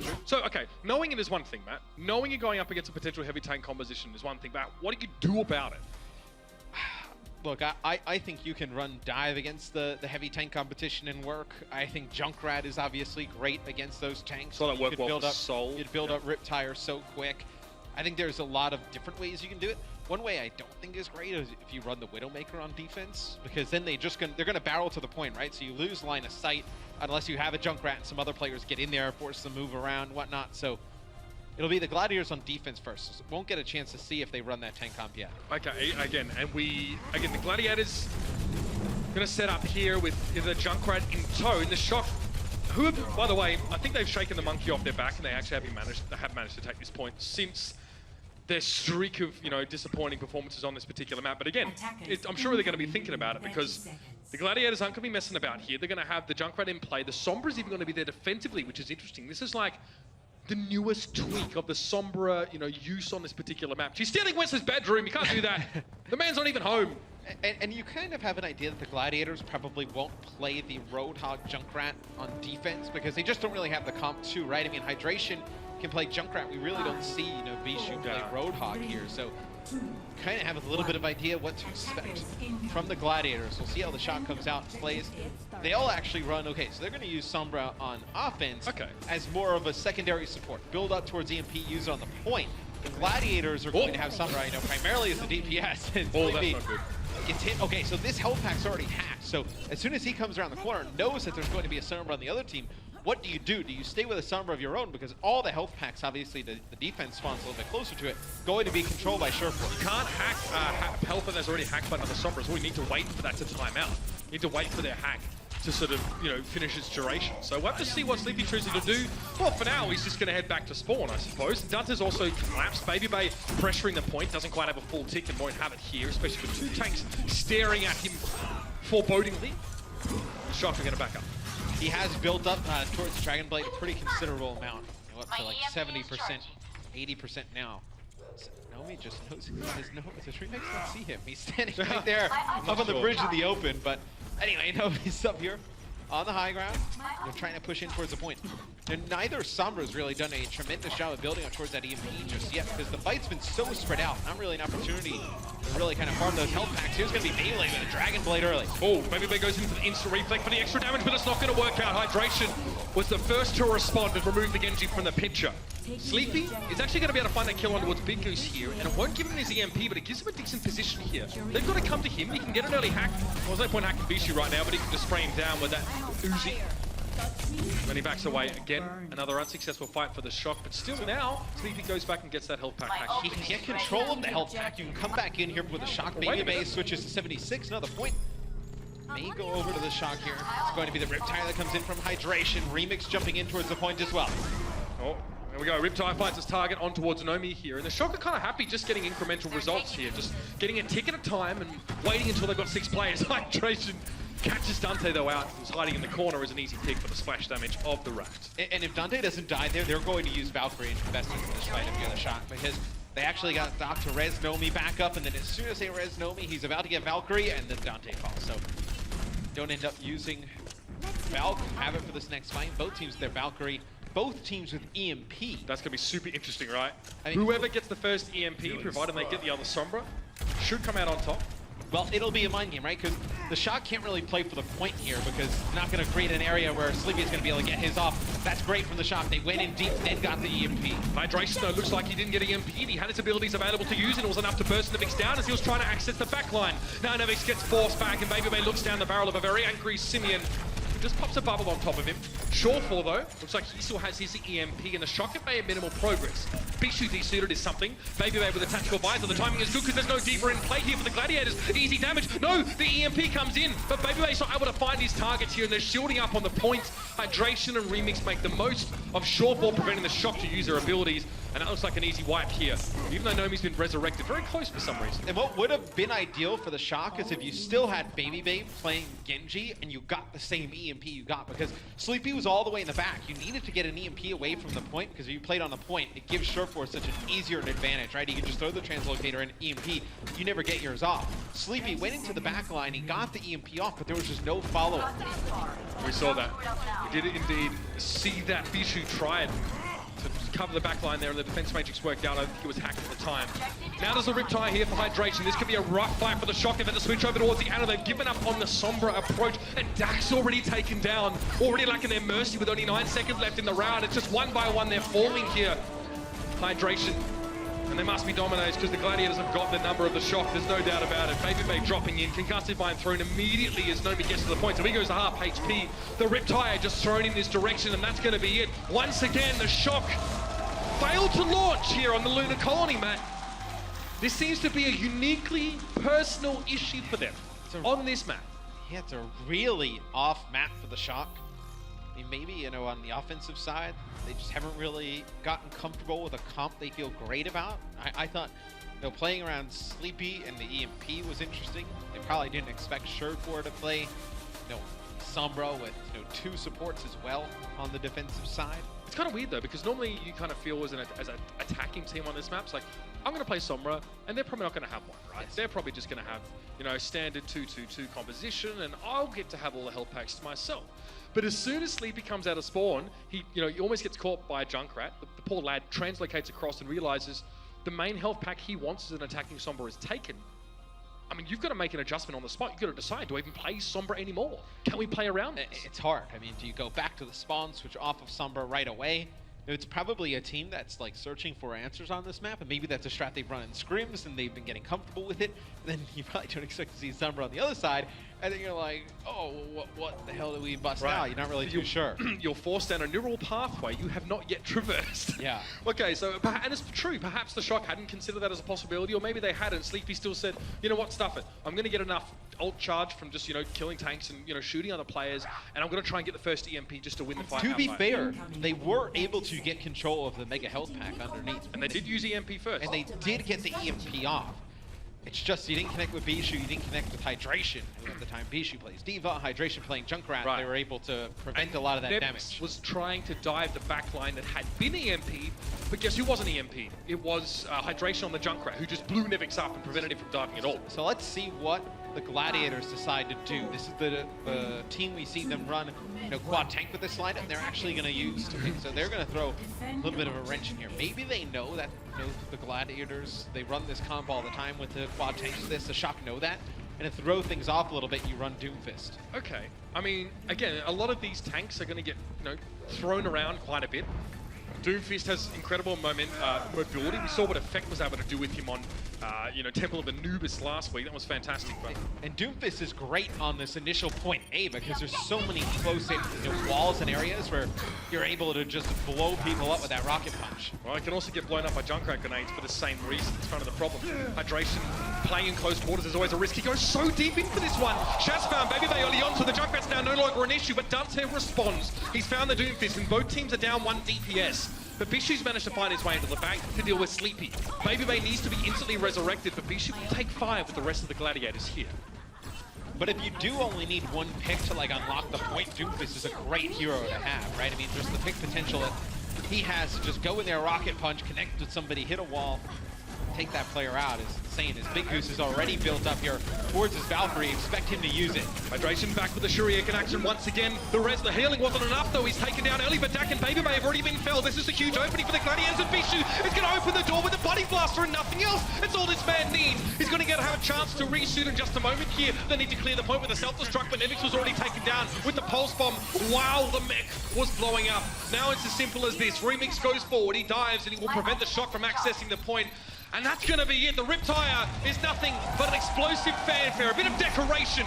okay, knowing it is one thing, Matt. Knowing you're going up against a potential heavy tank composition is one thing, but what do you do about it? Look, I think you can run dive against the heavy tank competition and work. I think Junkrat is obviously great against those tanks. So that worked well for Soul. You'd build up Riptire so quick. I think there's a lot of different ways you can do it. One way I don't think is great is if you run the Widowmaker on defense, because then they're gonna barrel to the point, right? So you lose line of sight unless you have a Junkrat and some other players get in there, force them to move around, whatnot. So it'll be the Gladiators on defense first. So won't get a chance to see if they run that tank comp yet. Okay, again, the Gladiators gonna set up here with the Junkrat in tow. In the Shock, who, by the way, I think they've shaken the monkey off their back, and they actually have managed to take this point since their streak of disappointing performances on this particular map. But again, I'm sure they're going to be thinking about it, because the Gladiators aren't going to be messing about here. They're going to have the Junkrat in play. The Sombra's even going to be there defensively, which is interesting. This is like the newest tweak of the Sombra, use on this particular map. She's stealing Wesley's bedroom. You can't do that. The man's not even home. And you kind of have an idea that the Gladiators probably won't play the Roadhog Junkrat on defense because they just don't really have the comp to, right? I mean, Hydration can play Junkrat. We really don't see, Bishu play Roadhog here. So kind of have a little bit of idea what to expect from the Gladiators. We'll see how the shot comes out and plays. They all actually run, so they're going to use Sombra on offense as more of a secondary support. Build up towards EMP, use it on the point. The Gladiators are going to have Sombra, primarily as the DPS. And that's not good. Gets hit. Okay, so this health pack's already hacked. So as soon as he comes around the corner, knows that there's going to be a Sombra on the other team. What do you do? Do you stay with a Sombra of your own? Because all the health packs, obviously, the defense spawns a little bit closer to it, going to be controlled by Surefoot. You can't hack health that's already hacked by another Sombra. We need to wait for that to time out. You need to wait for their hack to sort of, finish its duration. So we'll have to see what Sleepy chooses to do. Well, for now, he's just going to head back to spawn, I suppose. Dante's also collapsed. Baby Bay pressuring the point. Doesn't quite have a full tick and won't have it here, especially with two tanks staring at him forebodingly. The Shock are going to back up. He has built up towards Dragon Blade a pretty considerable amount. Up to like 70%, 80% now. Naomi just knows the Street makes not see him. He's standing right there up on the bridge of the open, but anyway, Naomi's up here on the high ground. They're trying to push in towards the point. And neither Sombra's really done a tremendous job of building up towards that EMP just yet, because the fight's been so spread out. Not really an opportunity to really kind of farm those health packs. Here's going to be Melee with a Dragon Blade early. Oh, Baby Bay goes in for the instant reflect for the extra damage, but it's not going to work out. Hydration was the first to respond and remove the Genji from the picture. Sleepy is actually going to be able to find that kill on towards Big Goose here, and it won't give him his EMP, but it gives him a decent position here. They've got to come to him. He can get an early hack. Well, there's no point hacking Bishu right now, but he can just spray him down with that Uzi. When he backs away again, another unsuccessful fight for the Shock, but still now, Sleepy goes back and gets that health pack hack. He can get control of the health pack. You can come back in here with a Shock. Baby Bay switches to 76, another point. may go over to the Shock here. It's going to be the Riptide that comes in from Hydration. Remix jumping in towards the point as well. Oh, there we go. Riptide finds his target on towards Nomi here. And the Shock are kind of happy just getting incremental results here. Just getting a tick at a time and waiting until they've got 6 players. Hydration catches Dante, though, out. Who's hiding in the corner as an easy pick for the splash damage of the Raft. And if Dante doesn't die there, they're going to use Valkyrie and invest in this fight if you're the Shock, because they actually got Doc to res Nomi back up, and then as soon as they res Nomi, he's about to get Valkyrie, and then Dante falls. So don't end up using Valk, have it for this next fight. Both teams, their Valkyrie. Both teams with EMP. That's going to be super interesting, right? I mean, whoever gets the first EMP, provided they get the other Sombra, should come out on top. Well, it'll be a mind game, right? Because the Shock can't really play for the point here because they're not going to create an area where Sleepy is going to be able to get his off. That's great from the Shock. They went in deep, then got the EMP. Hydration, though, looks like he didn't get EMP. He had his abilities available to use, and it was enough to burst Nevix down as he was trying to access the back line. Now Nevix gets forced back, and Baby Bay looks down the barrel of a very angry Simeon, who just pops a bubble on top of him. Shawfall, though, looks like he still has his EMP, and the Shock have made minimal progress. Bishu desuited is something. Baby Bay with a tactical visor. The timing is good because there's no deeper in play here for the Gladiators. Easy damage. No, the EMP comes in, but Baby Bay's not able to find his targets here, and they're shielding up on the point. Hydration and Remix make the most of Shawfall, preventing the Shock to use their abilities, and that looks like an easy wipe here. Even though Nomi's been resurrected, very close for some reason. And what would have been ideal for the Shock is if you still had Baby Babe playing Genji and you got the same EMP you got, because Sleepy was all the way in the back. You needed to get an EMP away from the point, because if you played on the point, it gives Sureforce such an easier advantage, right? You can just throw the translocator and EMP, you never get yours off. Sleepy went into the back line, he got the EMP off, but there was just no follow-up. We saw that. We did indeed see that. Bishu tried to cover the back line there, and the defense matrix worked out. I think it was hacked at the time. Now there's a Riptide here for Hydration. This could be a rough fight for the Shock if they switch over towards the Ana. They've given up on the Sombra approach, and Dak's already taken down, already lacking their mercy with only 9 seconds left in the round. It's just one by one they're falling here. Hydration. And they must be dominated because the Gladiators have got the number of the Shock, there's no doubt about it. Baby Bay dropping in, concussive bind thrown immediately as Nomi gets to the point. So he goes to half HP. The Riptide just thrown in this direction, and that's going to be it. Once again, the Shock failed to launch here on the Lunar Colony, Matt. This seems to be a uniquely personal issue for them on this map. Yeah, it's a really off map for the Shock. I mean, maybe, you know, on the offensive side, they just haven't really gotten comfortable with a comp they feel great about. I thought, you know, playing around Sleepy and the EMP was interesting. They probably didn't expect Sureforce to play, you know, Sombra with, you know, 2 supports as well on the defensive side. It's kind of weird though, because normally you kind of feel as an attacking team on this map, it's like, I'm going to play Sombra, and they're probably not going to have one, right? Yes. They're probably just going to have, you know, standard 2-2-2 composition, and I'll get to have all the health packs to myself. But as soon as Sleepy comes out of spawn, he almost gets caught by a Junkrat. The poor lad translocates across and realizes the main health pack he wants as an attacking Sombra is taken. I mean, you've got to make an adjustment on the spot. You've got to decide, do I even play Sombra anymore? Can we play around this? It's hard. I mean, do you go back to the spawn, switch off of Sombra right away? It's probably a team that's like searching for answers on this map, and maybe that's a strat they've run in scrims and they've been getting comfortable with it. And then you probably don't expect to see Sombra on the other side, and then you're like, oh, what the hell do we bust now? You're not really too sure. You're forced down a neural pathway you have not yet traversed. Yeah. Okay, so, and it's true, perhaps the Shock hadn't considered that as a possibility, or maybe they hadn't. Sleepy still said, you know what, stuff it. I'm going to get enough ult charge from just, you know, killing tanks and, you know, shooting other players, and I'm going to try and get the first EMP just to win the fight. To be fair, they were able to get control of the Mega Health Pack underneath. And they did use EMP first. And they did get the EMP off. It's just you didn't connect with Bishu, you didn't connect with Hydration, who at the time Bishu plays Diva, Hydration playing Junkrat. Right. They were able to prevent a lot of that Nebs damage. Was trying to dive the back line that had been EMP'd, but guess who wasn't EMP'd? It was Hydration on the Junkrat, who just blew Nevix up and prevented him from diving at all. So let's see what the Gladiators decide to do. This is the team we see them run, you know, quad tank with this lineup. They're actually going to use, so they're going to throw a little bit of a wrench in here. Maybe they know that, you know, the Gladiators, they run this comp all the time with the quad tanks. The Shock know that, and to throw things off a little bit, you run Doomfist. Okay, I mean, again, a lot of these tanks are going to get, you know, thrown around quite a bit. Doomfist has incredible mobility. We saw what Effect was able to do with him on Temple of Anubis last week. That was fantastic. But And Doomfist is great on this initial point A because there's so many close-in walls and areas where you're able to just blow people up with that rocket punch. well, it can also get blown up by Junkrat grenades for the same reason. It's kind of the problem. Hydration, playing in close quarters is always a risk. He goes so deep in for this one. Shaz found Baby Bay early on, so the Junkrat's now no longer an issue, but Dante responds. He's found the Doomfist, and both teams are down 1 DPS. But Bishu's managed to find his way into the bank to deal with Sleepy. Baby Bay needs to be instantly resurrected, but Bishu will take 5 with the rest of the Gladiators here. But if you do only need 1 pick to unlock the point, Doomfist is a great hero to have, right? I mean, there's the pick potential that he has to just go in there, rocket punch, connect with somebody, hit a wall, take that player out is insane. His Big Goose is already built up here towards his Valkyrie. Expect him to use it. Hydration back with the Shuriken action once again. The healing wasn't enough though. He's taken down early, but Dak and Baby Bay have already been felled. This is a huge opening for the Gladiators, and Bishu is going to open the door with a body blaster and nothing else. It's all this man needs. He's going to have a chance to reshoot in just a moment here. They need to clear the point with a self-destruct, but Nevix was already taken down with the pulse bomb while the mech was blowing up. Now it's as simple as this. Remix goes forward, he dives, and he will prevent the shock from accessing the point. And that's going to be it. The Riptire is nothing but an explosive fanfare, a bit of decoration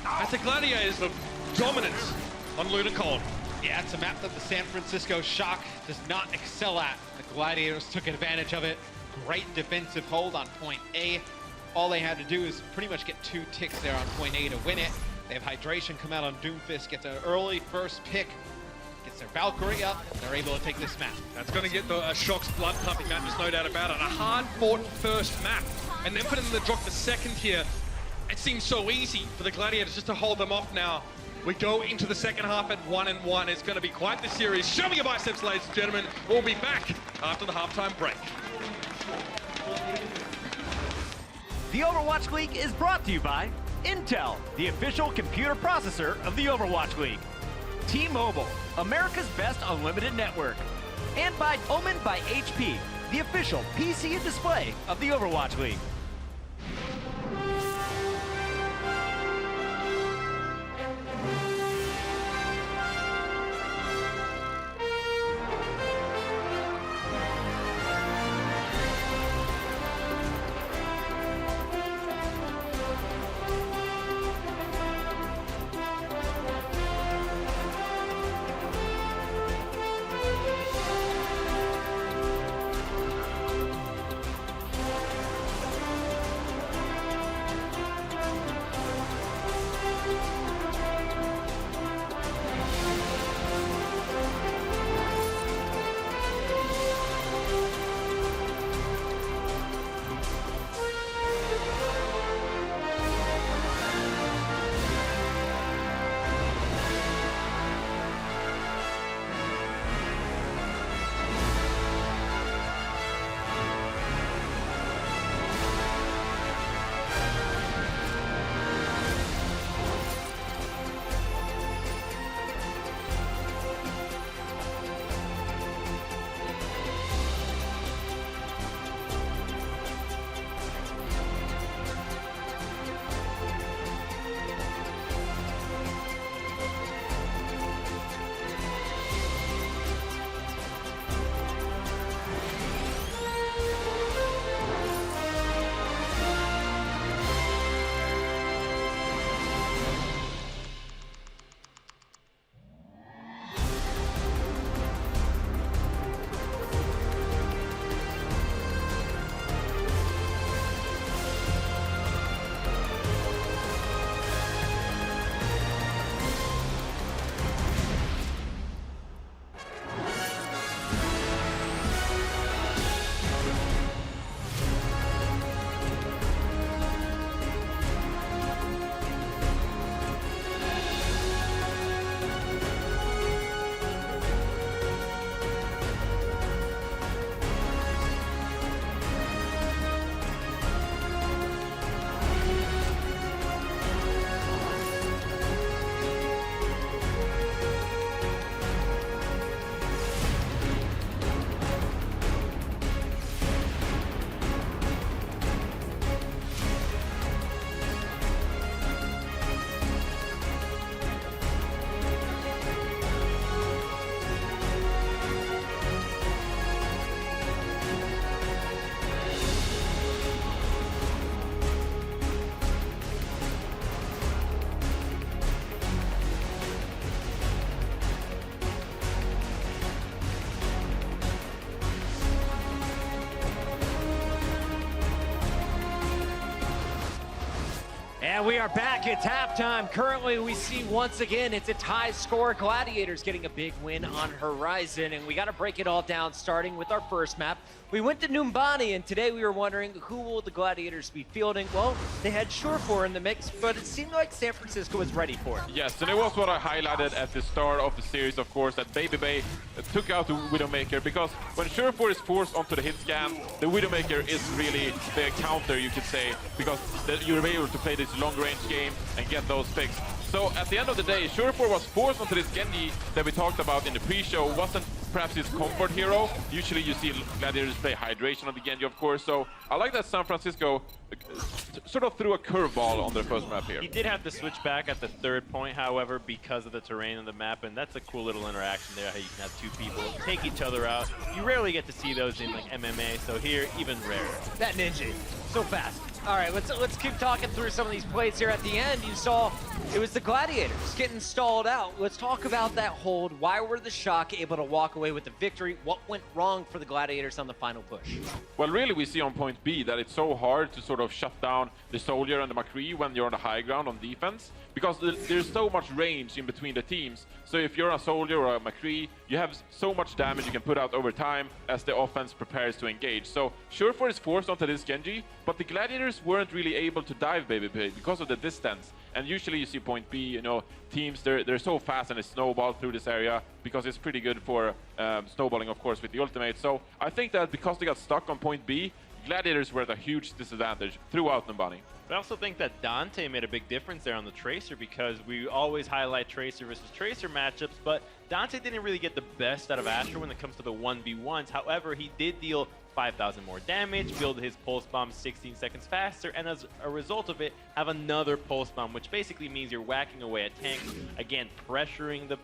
as the Gladiators of dominance on Lunacon. Yeah, it's a map that the San Francisco Shock does not excel at. The Gladiators took advantage of it. Great defensive hold on point A. All they had to do is pretty much get 2 ticks there on point A to win it. They have Hydration come out on Doomfist, gets an early first pick, gets their Valkyrie up, and they're able to take this map. That's going to get the Shock's blood pumping map, there's no doubt about it. A hard-fought first map, and then for them to drop the second here, it seems so easy for the Gladiators just to hold them off now. We go into the second half at 1-1. It's going to be quite the series. Show me your biceps, ladies and gentlemen. We'll be back after the halftime break. The Overwatch League is brought to you by Intel, the official computer processor of the Overwatch League. T-Mobile, America's best unlimited network. And by Omen by HP, the official PC and display of the Overwatch League. And we are back. It's halftime. Currently, we see once again it's a tie score. Gladiators getting a big win on Horizon, and we got to break it all down, starting with our first map. We went to Numbani, and today we were wondering who will the Gladiators be fielding. Well, they had Surefour in the mix, but it seemed like San Francisco was ready for it. Yes, and it was what I highlighted at the start of the series, of course, that Baby Bay took out the Widowmaker, because when Surefour is forced onto the hit scan, the Widowmaker is really the counter, you could say, because you're able to play this long-range game and get those picks. So at the end of the day, Surefour was forced onto this Genji that we talked about in the pre-show. Wasn't perhaps his comfort hero. Usually you see Gladiators play hydration on the Genji, of course. So I like that San Francisco sort of threw a curveball on their first map here. He did have to switch back at the third point, however, because of the terrain on the map, and that's a cool little interaction there, how you can have two people take each other out. You rarely get to see those in like MMA, so here, even rarer. That ninja, so fast. All right, let's keep talking through some of these plays here. At the end, you saw it was the Gladiators getting stalled out. Let's talk about that hold. Why were the Shock able to walk away with the victory? What went wrong for the Gladiators on the final push? Well, really, we see on point B that it's so hard to sort of shut down the Soldier and the McCree when you're on the high ground on defense, because there's so much range in between the teams. So if you're a Soldier or a McCree, you have so much damage you can put out over time as the offense prepares to engage. So Surefour is forced onto this Genji, but the Gladiators weren't really able to dive Baby Bay because of the distance. And usually you see point B, you know, teams, they're so fast and they snowball through this area because it's pretty good for snowballing, of course, with the ultimate. So I think that because they got stuck on point B, Gladiators were at a huge disadvantage throughout Numbani. I also think that Dante made a big difference there on the Tracer, because we always highlight Tracer versus Tracer matchups, but Dante didn't really get the best out of Astra when it comes to the 1v1s. However, he did deal 5,000 more damage, build his pulse bomb 16 seconds faster, and as a result of it, have another pulse bomb, which basically means you're whacking away at tanks, again, pressuring the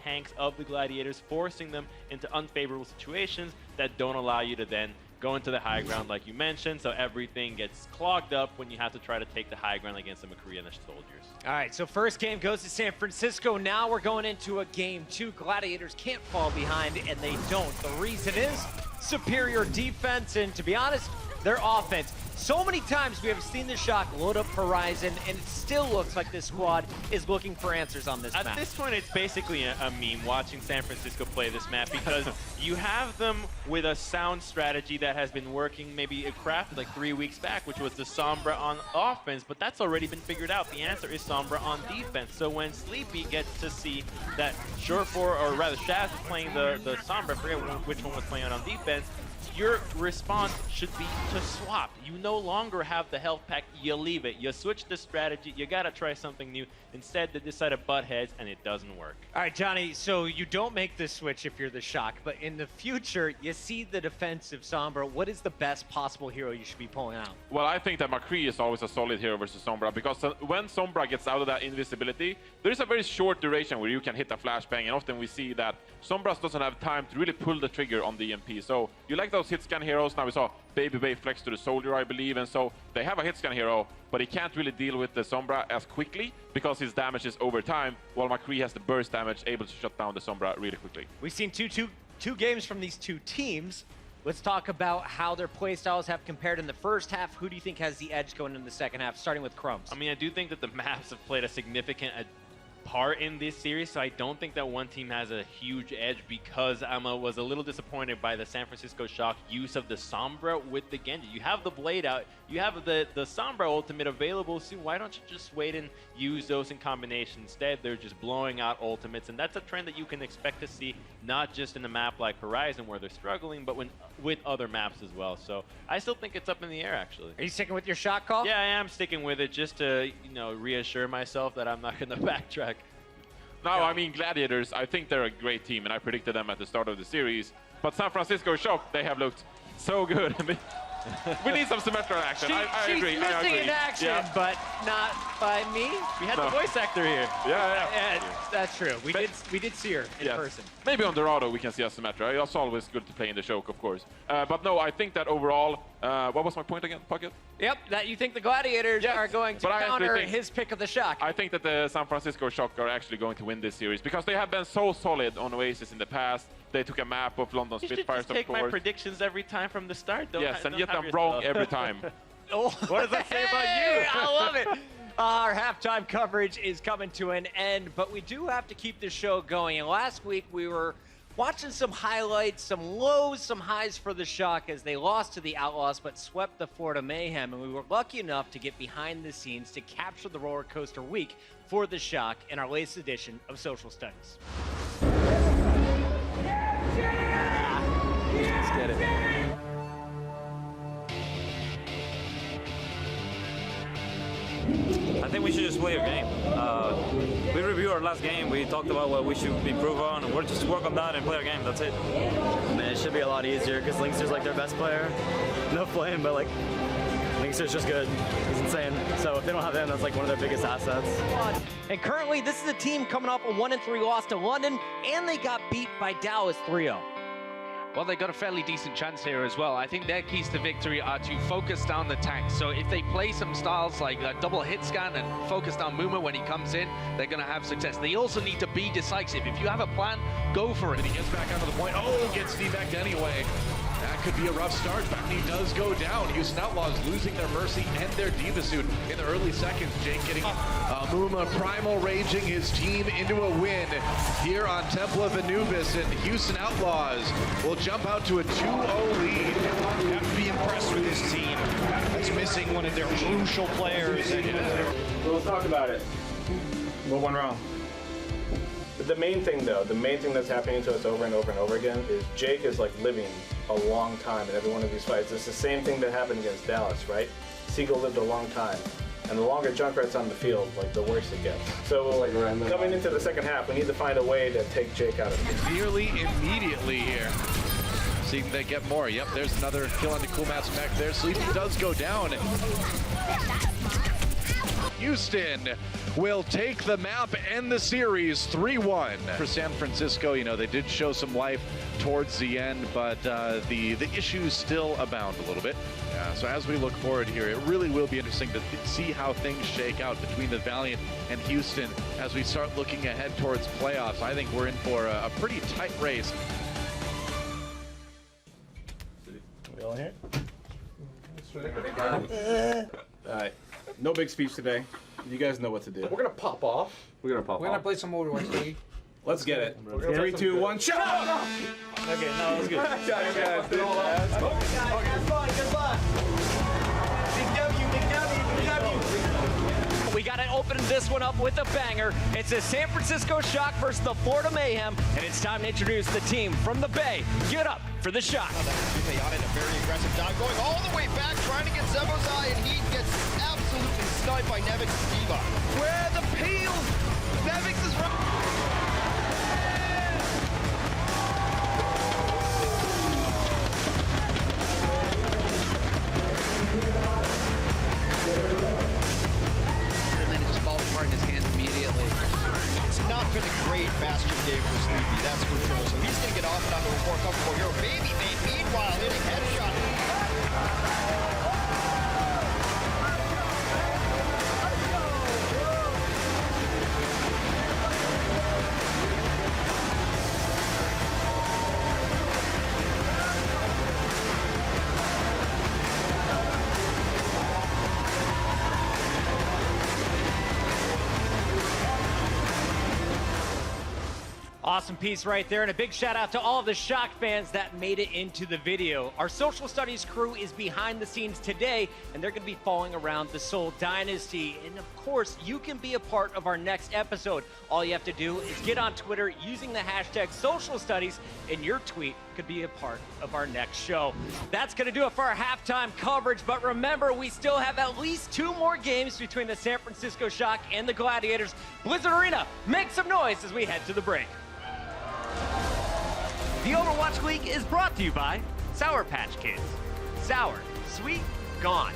tanks of the Gladiators, forcing them into unfavorable situations that don't allow you to then go into the high ground like you mentioned, so everything gets clogged up when you have to try to take the high ground against the McCree and the Soldiers. All right, so first game goes to San Francisco. Now we're going into a game 2. Gladiators can't fall behind, and they don't. The reason is superior defense, and to be honest, their offense. So many times we have seen the Shock load up Horizon, and it still looks like this squad is looking for answers on this map. At this point, it's basically a meme watching San Francisco play this map, because you have them with a sound strategy that has been working, maybe crafted like 3 weeks back, which was the Sombra on offense, but that's already been figured out. The answer is Sombra on defense. So when Sleepy gets to see that Surefour, or rather Shaz, is playing the Sombra, I forget which one was playing on defense, your response should be to swap. You no longer have the health pack, you leave it. You switch the strategy, you gotta try something new. Instead, they decide to butt heads, and it doesn't work. All right, Johnny, so you don't make this switch if you're the Shock, but in the future, you see the defensive Sombra. What is the best possible hero you should be pulling out? Well, I think that McCree is always a solid hero versus Sombra, because when Sombra gets out of that invisibility, there is a very short duration where you can hit a flashbang, and often we see that Sombra doesn't have time to really pull the trigger on the EMP. So you like those hit scan heroes. Now we saw Baby Bay flex to the Soldier, I believe, and so they have a hit scan hero, but he can't really deal with the Sombra as quickly because his damage is over time, while McCree has the burst damage, able to shut down the Sombra really quickly. We've seen two games from these two teams. Let's talk about how their play styles have compared in the first half. Who do you think has the edge going into the second half, starting with Crumbs? I mean, I do think that the maps have played a significant part in this series, so I don't think that one team has a huge edge, because I was a little disappointed by the San Francisco Shock use of the Sombra with the Genji. You have the Blade out, you have the Sombra ultimate available, so why don't you just wait and use those in combination? Instead, they're just blowing out ultimates, and that's a trend that you can expect to see, not just in a map like Horizon where they're struggling, but with other maps as well. So I still think it's up in the air, actually. Are you sticking with your Shock call? Yeah, I am sticking with it, just to, you know, reassure myself that I'm not going to backtrack. No, I mean, Gladiators, I think they're a great team, and I predicted them at the start of the series. But San Francisco Shock, they have looked so good. We need some Symmetra action. I agree. She's missing in action, yeah. but not by me. We had the voice actor here. Yeah. That's true. We did see her in person. Maybe on Dorado we can see a Symmetra. It's always good to play in the Shock, of course. But no, I think that overall, what was my point again, Pocket? Yep, that you think the Gladiators are going to counter his pick of the Shock. I think that the San Francisco Shock are actually going to win this series, because they have been so solid on Oasis in the past. They took a map of London Spitfires, of course. Take my predictions every time from the start. Yes, and yet I'm wrong every time. Oh, what does that say about you? I love it. Our halftime coverage is coming to an end, but we do have to keep the show going. And last week we were watching some highlights, some lows, some highs for the Shock as they lost to the Outlaws but swept the Florida Mayhem. And we were lucky enough to get behind the scenes to capture the roller coaster week for the Shock in our latest edition of Social Studies. Let's get it. I think we should just play a game. We reviewed our last game. We talked about what we should improve on, and we're just work on that and play our game. That's it. Man, it should be a lot easier because Linkster's like their best player. No flame, but like Linkster's just good. He's insane. So if they don't have him, that's like one of their biggest assets. And currently, this is a team coming off a 1-3 loss to London, and they got beat by Dallas 3-0. Well, they got a fairly decent chance here as well. I think their keys to victory are to focus down the tank. So if they play some styles like a double hit scan and focus down Muma when he comes in, they're going to have success. They also need to be decisive. If you have a plan, go for it. And he gets back onto the point. Oh, gets debacked anyway. That could be a rough start. Bounty does go down. Houston Outlaws losing their Mercy and their Diva suit in the early seconds. Jake getting Muma Primal raging his team into a win here on Temple of Anubis, and Houston Outlaws will jump out to a 2-0 lead. Have to be impressed with this team that's missing one of their crucial players. We'll talk about it. What went wrong? The main thing that's happening to us over and over and over again is Jake is like living a long time in every one of these fights. It's the same thing that happened against Dallas, right? Seagull lived a long time. And the longer Junkrat's on the field, like the worse it gets. So coming into the second half, we need to find a way to take Jake out of it. Nearly immediately here. See if they get more. Yep, there's another kill on the Coolmat's mech there. Sleepy does go down. Houston will take the map and the series 3-1. For San Francisco, you know, they did show some life towards the end, but the issues still abound a little bit. So as we look forward here, it really will be interesting to see how things shake out between the Valiant and Houston as we start looking ahead towards playoffs. I think we're in for a pretty tight race. We all here? All right. No big speech today. You guys know what to do. We're gonna pop off. We're gonna play some Overwatch League. Let's get it. 3, 2, 1, shut up! Okay, no, that was good. Good luck, good luck. Big W, big W, big W. We got to open this one up with a banger. It's the San Francisco Shock versus the Florida Mayhem, and it's time to introduce the team from the Bay. Give it up for the Shock. They on it, a very aggressive dive, going all the way back, trying to get Zebo's eye, and he gets absolutely sniped by Nevix and Diva. Where the peel? Nevix is running. In his hands immediately. It's not been a great Bastion game for Sleepy, that's for sure. So he's going to get off and onto a more comfortable hero. Baby Mate, meanwhile, hitting headshot. Awesome piece right there, and a big shout out to all of the Shock fans that made it into the video. Our social studies crew is behind the scenes today, and they're going to be following around the Seoul Dynasty. And of course, you can be a part of our next episode. All you have to do is get on Twitter using the hashtag social studies, and your tweet could be a part of our next show. That's going to do it for our halftime coverage, but remember, we still have at least 2 more games between the San Francisco Shock and the Gladiators. Blizzard Arena, make some noise as we head to the break. The Overwatch League is brought to you by Sour Patch Kids. Sour, sweet, gone.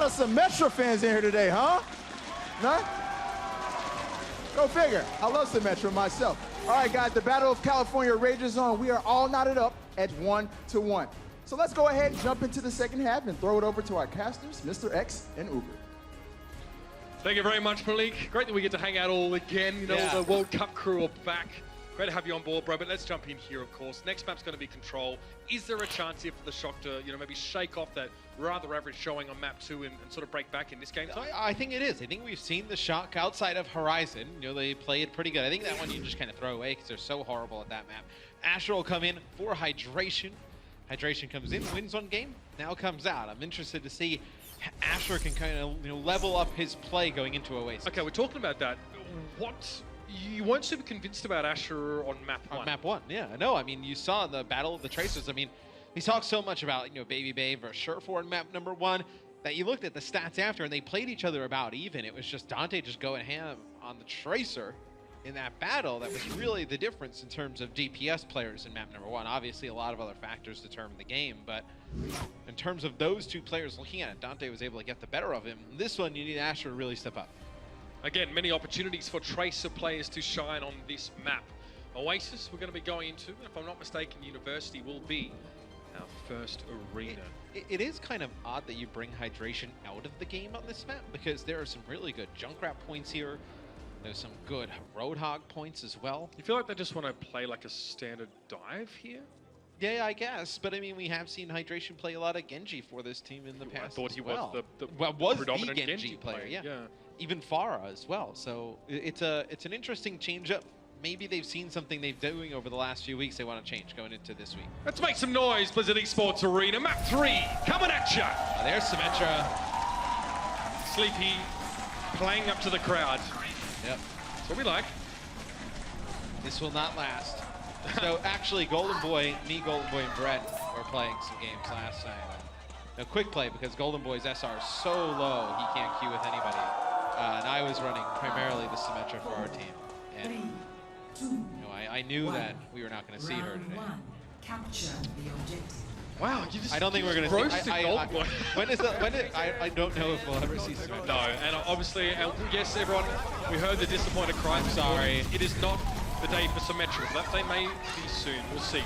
of Symmetra fans in here today, huh? None? Go figure. I love Symmetra myself. All right, guys, the Battle of California rages on. We are all knotted up at 1-1. So let's go ahead and jump into the second half and throw it over to our casters, Mr. X and Uber. Thank you very much, Malik. Great that we get to hang out all again. You know, the World Cup crew are back. Great to have you on board, bro. But let's jump in here, of course. Next map's going to be Control. Is there a chance here for the Shock to, you know, maybe shake off that rather average showing on map 2 and sort of break back in this game? I think it is. I think we've seen the Shock outside of Horizon. You know, they played pretty good. I think that one you just kind of throw away because they're so horrible at that map. Asher will come in for Hydration. Hydration comes in, wins one game, now comes out. I'm interested to see Asher can kind of, you know, level up his play going into Oasis. Okay, we're talking about that. What? You weren't super convinced about Asher on map 1. On map 1, yeah. No, I mean, you saw the Battle of the Tracers. I mean, he talked so much about, you know, Baby Bay versus Surefour in map number 1 that you looked at the stats after and they played each other about even. It was just Dante just going ham on the Tracer in that battle. That was really the difference in terms of DPS players in map number 1. Obviously, a lot of other factors determine the game, but in terms of those two players looking at it, Dante was able to get the better of him. This one, you need Asher to really step up. Again, many opportunities for Tracer players to shine on this map. Oasis, we're going to be going into, if I'm not mistaken, University will be our first arena. It is kind of odd that you bring Hydration out of the game on this map because there are some really good Junkrat points here. There's some good Roadhog points as well. You feel like they just want to play like a standard dive here? Yeah, I guess. But I mean, we have seen Hydration play a lot of Genji for this team in the past. I thought he was the predominant Genji player. Yeah. Even Farah as well. So it's an interesting change-up. Maybe they've seen something they've been doing over the last few weeks they want to change going into this week. Let's make some noise, Blizzard Esports Arena. Map 3, coming at ya. There's Symmetra. Sleepy playing up to the crowd. Yep. That's what we like. This will not last. So actually, Golden Boy, Golden Boy, and Brett were playing some games last night. A quick play because Golden Boy's SR is so low he can't queue with anybody. And I was running primarily the Symmetra for our team. And you know, I knew that we were not going to see her today. Capture the objective. Wow, you just I don't think we're going to see. I don't know if we'll ever see Symmetra. No, and obviously, yes, everyone, we heard the disappointed cry. Sorry. It is not the day for Symmetra. That day may be soon. We'll see.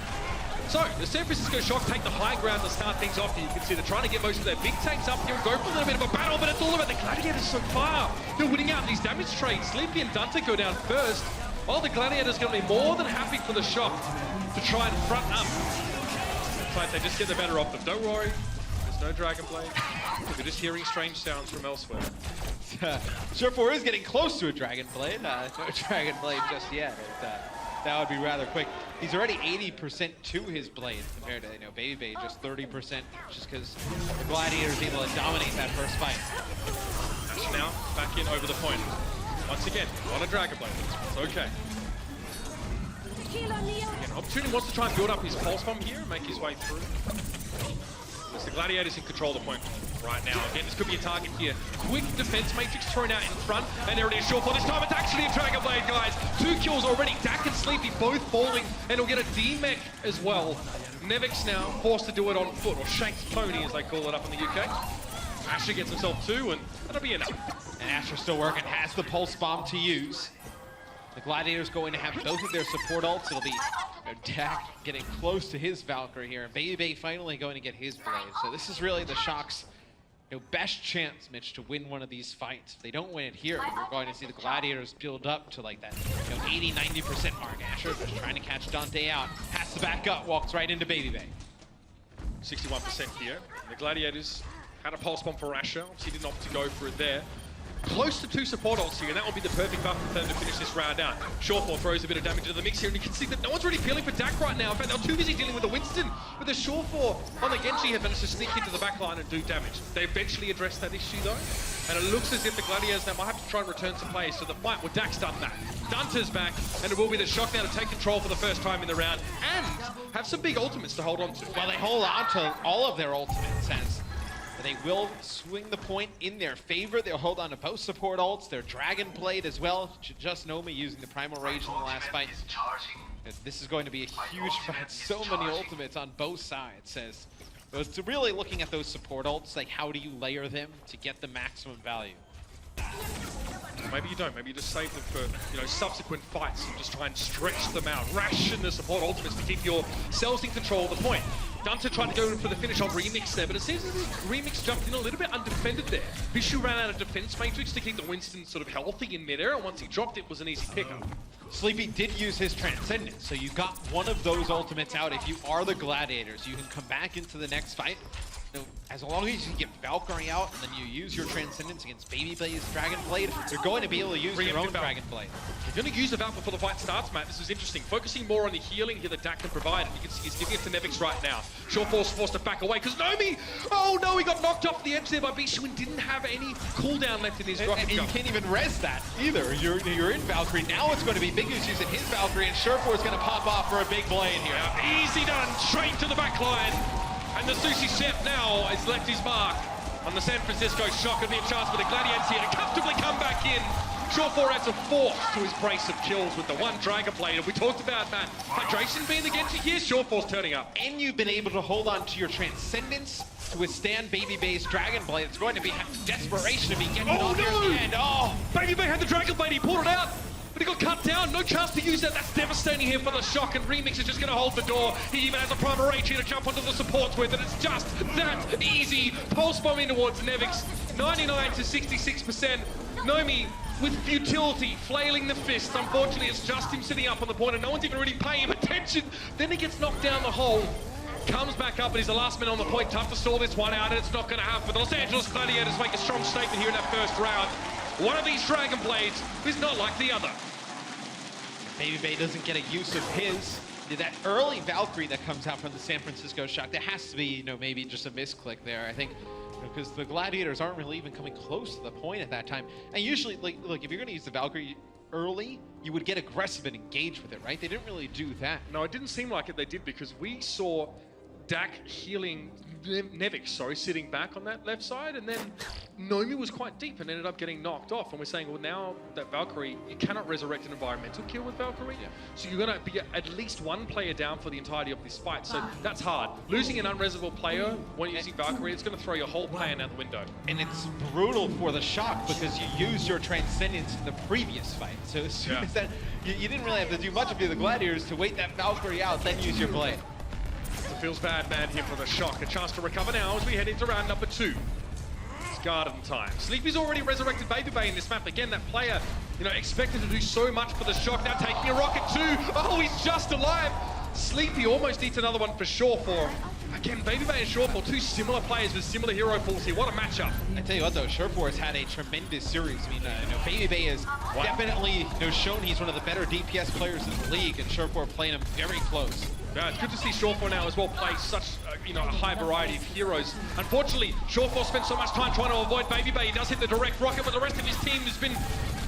So, the San Francisco Shock take the high ground to start things off here. You can see they're trying to get most of their big tanks up here and go for a little bit of a battle, but it's all about the Gladiators so far. They're winning out these damage trades. Sleepy and Dante go down first, while the Gladiators are going to be more than happy for the Shock to try and front up. It's like they just get the better of them. Don't worry, there's no Dragon Blade. We're just hearing strange sounds from elsewhere. Surefour is getting close to a Dragon Blade. No Dragon Blade just yet. That would be rather quick. He's already 80% to his blade compared to, you know, Baby Bay just 30%, just because the Gladiator is able to dominate that first fight. Ash now back in over the point. Once again, not a Dragon Blade. It's okay. Again, Opportunity wants to try and build up his pulse bomb here and make his way through. As the Gladiators in control of the point right now. Again, this could be a target here. Quick defense matrix thrown out in front, and there it is, Surefour. This time it's actually a Dragon Blade, guys. 2 kills already. Dak and Sleepy both falling, and he'll get a D-mech as well. Nevix now forced to do it on foot, or Shank's pony as they call it up in the UK. Asher gets himself 2, and that'll be enough. And Asher still working, has the pulse bomb to use. The Gladiators going to have both of their support ults. It'll be Dak getting close to his Valkyrie here, and Baby Bay finally going to get his blade. So this is really the Shock's, you know, best chance, Mitch, to win one of these fights. If they don't win it here, you're going to see the Gladiators build up to like that, you know, 80-90% mark. Asher just trying to catch Dante out, has to back up, walks right into Baby Bay. 61% here. The Gladiators had a pulse bomb for Asher. Obviously didn't opt to go for it there. Close to 2 support ults here, and that will be the perfect buffer for them to finish this round out. Surefour throws a bit of damage into the mix here, and you can see that no one's really feeling for Dak right now. In fact, they're too busy dealing with the Winston. But the Surefour on the Genji have managed to sneak into the back line and do damage. They eventually address that issue, though, and it looks as if the Gladiators now might have to try and return some players to the fight. Well, Dak's done that. Dante's back, and it will be the Shock now to take control for the first time in the round, and have some big ultimates to hold on to. Well, they hold on to all of their ultimates, as they will swing the point in their favor. They'll hold on to both support ults, their Dragon Blade as well. Just Nomi using the Primal Rage in the last fight. This is going to be a huge fight. So many ultimates on both sides, as It's really looking at those support ults, like how do you layer them to get the maximum value? Maybe you don't. Maybe you just save them for, subsequent fights and just try and stretch them out. Ration the support ultimates to keep yourselves in control of the point. Dunter tried to go for the finish on Remix there, but it seems that Remix jumped in a little bit undefended there. Bishu ran out of defense matrix to keep the Winston sort of healthy in midair, and once he dropped it, was an easy pickup. Sleepy did use his Transcendence, so you got one of those ultimates out. If you are the Gladiators, you can come back into the next fight. As long as you get Valkyrie out and then you use your Transcendence against Babybay's Dragon Blade, you're going to be able to use your own Dragon Blade. You're going to use the Valk before the fight starts, Matt. This is interesting. Focusing more on the healing here that Dak can provide. And you can see he's giving it to Nevix right now. Shawforce forced to back away because Nomi, oh no, he got knocked off the edge there by Bishu and didn't have any cooldown left in his rocket and you gun. can't even res that either. You're in Valkyrie. Now it's going to be Big U's using his Valkyrie, and Shawforce is going to pop off for a big blade here. Easy done, straight to the back line. And the Sushi Chef now has left his mark on the San Francisco Shock. It'll be a chance for the Gladiators here to comfortably come back in. Shawforce adds a fourth to his brace of kills with the one Dragon Blade. And we talked about, Matt, hydration being the Genji here, Shawforce turning up. And you've been able to hold on to your Transcendence to withstand Babybay's Dragon Blade. It's going to be desperation to be getting on there at the end. Oh, Babybay had the Dragon Blade, he pulled it out. But he got cut down, no chance to use that. That's devastating here for the Shock, and Remix is just going to hold the door. He even has a Primal Rage here to jump onto the supports with, and it's just that easy. Pulse bomb in towards Nevix, 99 to 66%. Nomi with futility, flailing the fist. Unfortunately, it's just him sitting up on the point, and no one's even really paying him attention. Then he gets knocked down the hole. Comes back up, and he's the last man on the point. Tough to stall this one out, and it's not going to happen. The Los Angeles Gladiators make a strong statement here in that first round. One of these Dragon Blades is not like the other. Babybay doesn't get a use of his. That early Valkyrie that comes out from the San Francisco Shock, there has to be, maybe just a misclick there. I think because the Gladiators aren't really even coming close to the point at that time. And usually, look, if you're going to use the Valkyrie early, you would get aggressive and engage with it, right? They didn't really do that. No, it didn't seem like it. They did, because we saw Dak healing Nevix, sitting back on that left side, and then Nomi was quite deep and ended up getting knocked off. And we're saying, well, now that Valkyrie, you cannot resurrect an environmental kill with Valkyrie. Yeah. So you're going to be at least one player down for the entirety of this fight. So that's hard. Losing an unresable player when using Valkyrie, it's going to throw your whole plan out the window. And it's brutal for the Shock because you used your Transcendence in the previous fight. So as soon as that, you didn't really have to do much of the Gladiators to wait that Valkyrie out, then use your blade. It feels bad, man, here for the Shock. A chance to recover now as we head into round number 2. It's garden time. Sleepy's already resurrected Babybay in this map. Again, that player, expected to do so much for the Shock. Now taking a rocket too. Oh, he's just alive. Sleepy almost eats another one for Shawforce. Again, Babybay and Shawforce, two similar players with similar hero pools here. What a matchup. I tell you what, though, Shawforce had a tremendous series. I mean, Babybay has definitely shown he's one of the better DPS players in the league, and Shawforce playing him very close. Yeah, it's good to see Shawforce now as well play such, a high variety of heroes. Unfortunately, Shawforce spent so much time trying to avoid Babybay. He does hit the direct rocket, but the rest of his team has been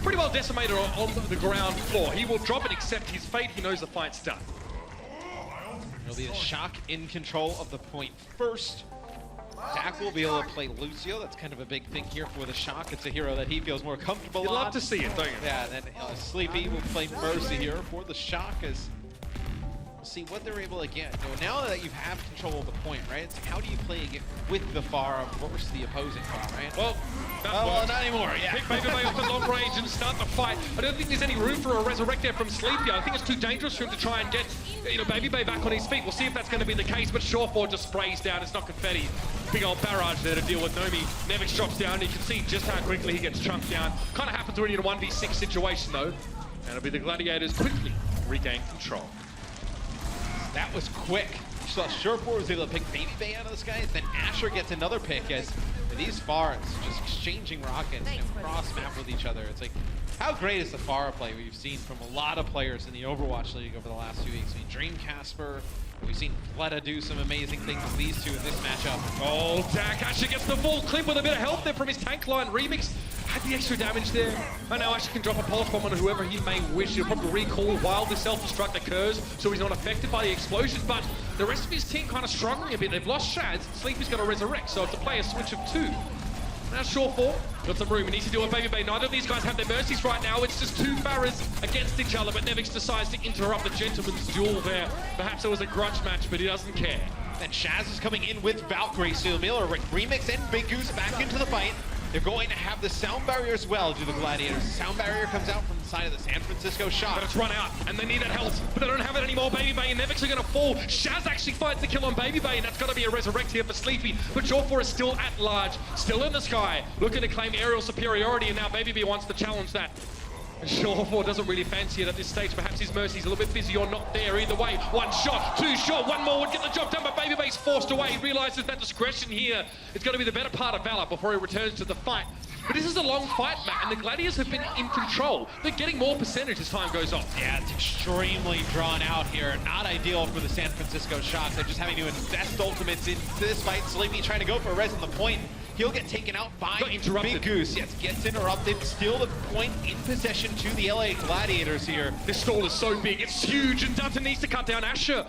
pretty well decimated on the ground floor. He will drop and accept his fate. He knows the fight's done. It'll be the Shock in control of the point first. Dak will be able to play Lucio. That's kind of a big thing here for the Shock. It's a hero that he feels more comfortable on. You'd love to see it, don't you? Yeah, and then Sleepy will play Mercy here for the Shock as we'll see what they're able to get. Now that you have control of the point, right? It's how do you play with the Pharah versus the opposing Pharah, right? Well, not anymore, yeah. Pick Babybay off the long range and start the fight. I don't think there's any room for a resurrect there from Sleepy. I think it's too dangerous for him to try and get, Babybay back on his feet. We'll see if that's going to be the case, but Shawforce just sprays down. It's not confetti. Big old barrage there to deal with Nomi. Nevix drops down. You can see just how quickly he gets chunked down. Kind of happens when you're in a 1v6 situation, though. And it'll be the Gladiators quickly regain control. That was quick. You saw Shawforce was able to pick Babybay out of the skies, then Asher gets another pick as these Pharahs just exchanging rockets cross map with each other. It's like, how great is the Pharah play we've seen from a lot of players in the Overwatch League over the last few weeks? I mean, Dream Casper, we've seen Fleta do some amazing things with these two in this matchup. Oh, Dak Asher gets the full clip with a bit of help there from his tank line. Remix had the extra damage there. And now Asher can drop a pulse bomb on whoever he may wish. He'll probably recall while the self-destruct occurs, so he's not affected by the explosions. But the rest of his team kind of struggling a bit. They've lost Shads. Sleepy's got to resurrect, so it's a player switch of 2. Now Shawforce got some room. He needs to deal with Babybay. Neither of these guys have their mercies right now. It's just two Pharahs against each other, but Nevix decides to interrupt the gentleman's duel there. Perhaps it was a grudge match, but he doesn't care. And Shaz is coming in with Valkyrie, so you'll be able to remix and Big Goose back into the fight. They're going to have the sound barrier as well, do the Gladiators. Sound barrier comes out from the side of the San Francisco Shock. But it's run out, and they need that health, but they don't have it anymore. Baby Bay and Nevix are going to fall. Shaz actually finds the kill on Baby Bay, and that's going to be a resurrect here for Sleepy. But Jawfor is still at large, still in the sky, looking to claim aerial superiority, and now Baby Bay wants to challenge that. And Jawfor doesn't really fancy it at this stage. Perhaps his Mercy's a little bit busy or not there. Either way, one shot, two shot, one more would get the job done, but Baby Bay's forced away. He realizes that discretion here is going to be the better part of Valor before he returns to the fight. But this is a long fight, Matt, and the Gladiators have been in control. They're getting more percentage as time goes on. Yeah, it's extremely drawn out here. Not ideal for the San Francisco Shock. They're just having to invest ultimates into this fight. Sleepy trying to go for a res on the point. He'll get taken out by Big Goose. Yes, gets interrupted. Still the point in possession to the LA Gladiators here. This stall is so big, it's huge, and Dunton needs to cut down Asher.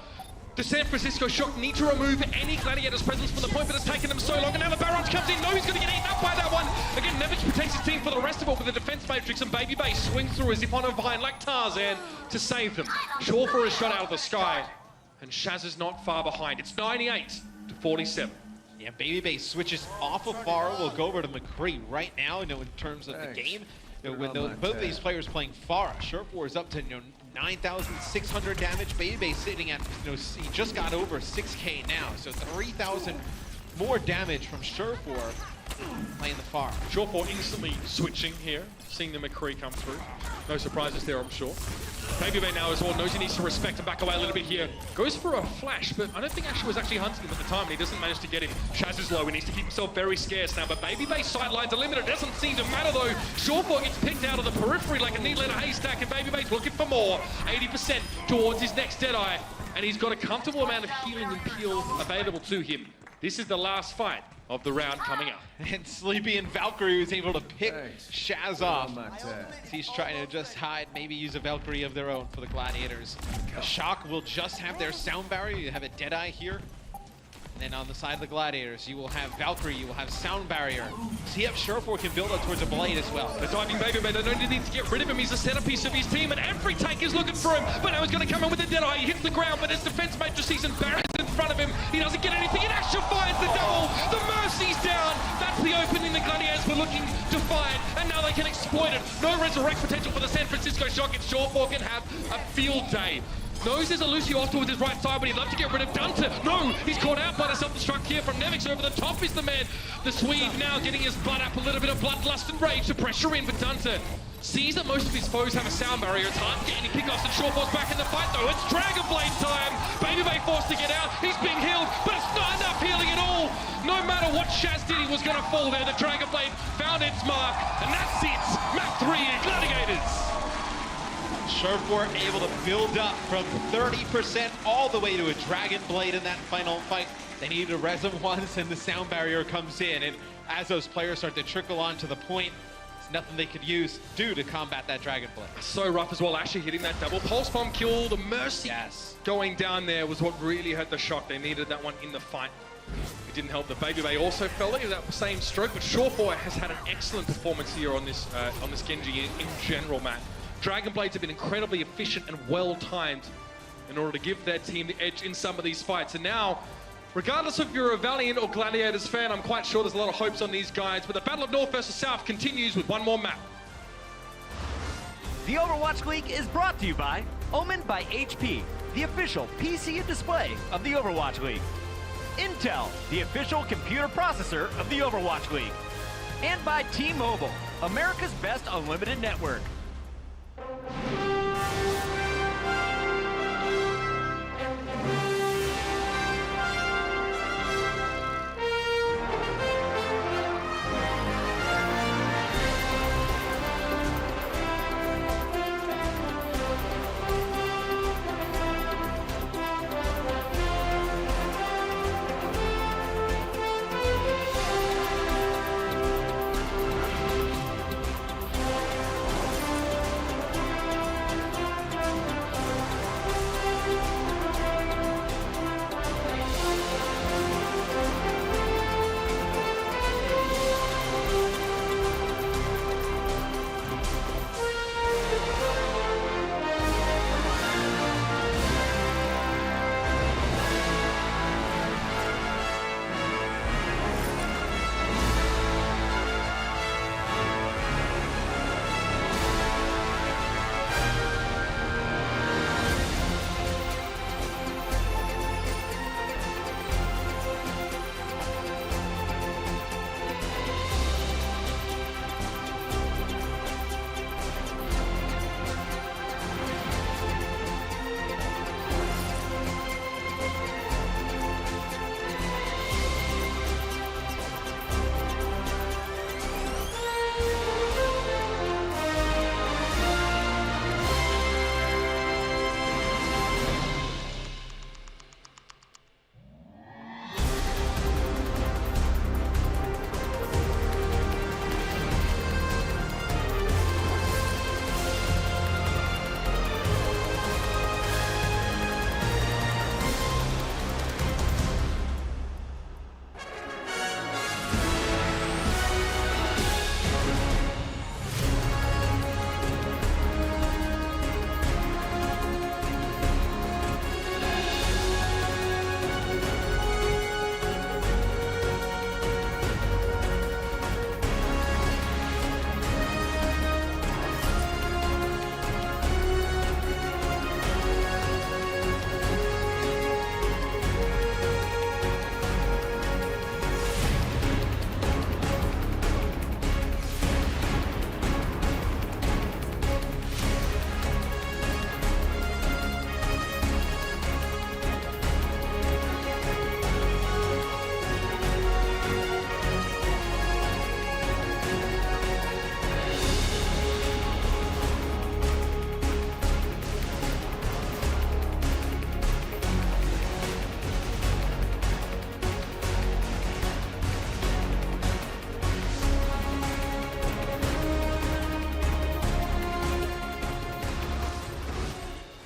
The San Francisco Shock need to remove any Gladiators' presence from the point, but it's taken them so long. And now the Barons comes in. No, he's going to get eaten up by that one. Again, Nevich protects his team for the rest of it with the defense matrix, and Baby Bay swings through as if on a vine like Tarzan to save them. Jawfor is shot out of the sky, and Shaz is not far behind. It's 98-47. Yeah, Baby Bay switches off of Pharah. We'll go over to McCree right now, in terms of the game. With both these players playing Pharah, Jawfor is up to 9,600 damage. Baby Bay sitting at, he just got over 6K now, so 3,000 more damage from Jawfor playing the Pharah. Jawfor instantly switching here, seeing the McCree come through. No surprises there, I'm sure. Baby Bay now as well knows he needs to respect and back away a little bit here. Goes for a flash, but I don't think Asher was actually hunting him at the time, and he doesn't manage to get him. Shaz is low, he needs to keep himself very scarce now, but Baby Bay's sightlines are limited. It doesn't seem to matter though. Jawfor gets picked out of the periphery like a needle in a haystack, and Baby Bay's looking for more. 80% towards his next Deadeye, and he's got a comfortable amount of healing and peel available to him. This is the last fight of the round coming up. And Sleepy and Valkyrie was able to pick Shaz off. He's trying to just hide, maybe use a Valkyrie of their own for the Gladiators. The Shock will just have their sound barrier. You have a Deadeye here. And then on the side of the Gladiators, you will have Valkyrie, you will have sound barrier. See if Jawfor can build up towards a blade as well. The diving Baby Bay, they don't need to get rid of him. He's the centerpiece of his team, and every tank is looking for him. But now he's going to come in with a Deadeye. He hits the ground, but his defense matrices and barriers in front of him. He doesn't get anything, and Asher finds the double. The Mercy's down. That's the opening the Gladiators were looking to find, and now they can exploit it. No resurrect potential for the San Francisco Shock, and Jawfor can have a field day. Knows there's a Lucio off towards his right side, but he'd love to get rid of Dunter. No, he's caught out by the self-destruct here from Nevix. Over the top is the man. The Swede now getting his blood up, a little bit of bloodlust and rage to pressure in, but Dunter sees that most of his foes have a sound barrier. It's hard to get any kickoffs, and Jawfor's back in the fight though. It's Dragon Blade time. Baby Bay forced to get out. He's being healed, but it's not enough healing at all. No matter what Shaz did, he was going to fall there. The Dragon Blade found its mark, and that's it. Map 3 in Gladiators. Jawfor able to build up from 30% all the way to a Dragon Blade in that final fight. They needed to res him once, and the sound barrier comes in. And as those players start to trickle onto the point, it's nothing they could do to combat that Dragon Blade. So rough as well. Asher hitting that double pulse bomb kill. The Mercy going down there was what really hurt the Shock. They needed that one in the fight. It didn't help. The Baby Bay also fell into that same stroke, but Jawfor has had an excellent performance here on this Genji in general, Matt. Dragon Blades have been incredibly efficient and well-timed in order to give their team the edge in some of these fights. And now, regardless if you're a Valiant or Gladiators fan, I'm quite sure there's a lot of hopes on these guys. But the Battle of North versus South continues with one more map. The Overwatch League is brought to you by Omen by HP, the official PC and display of the Overwatch League. Intel, the official computer processor of the Overwatch League. And by T-Mobile, America's best unlimited network.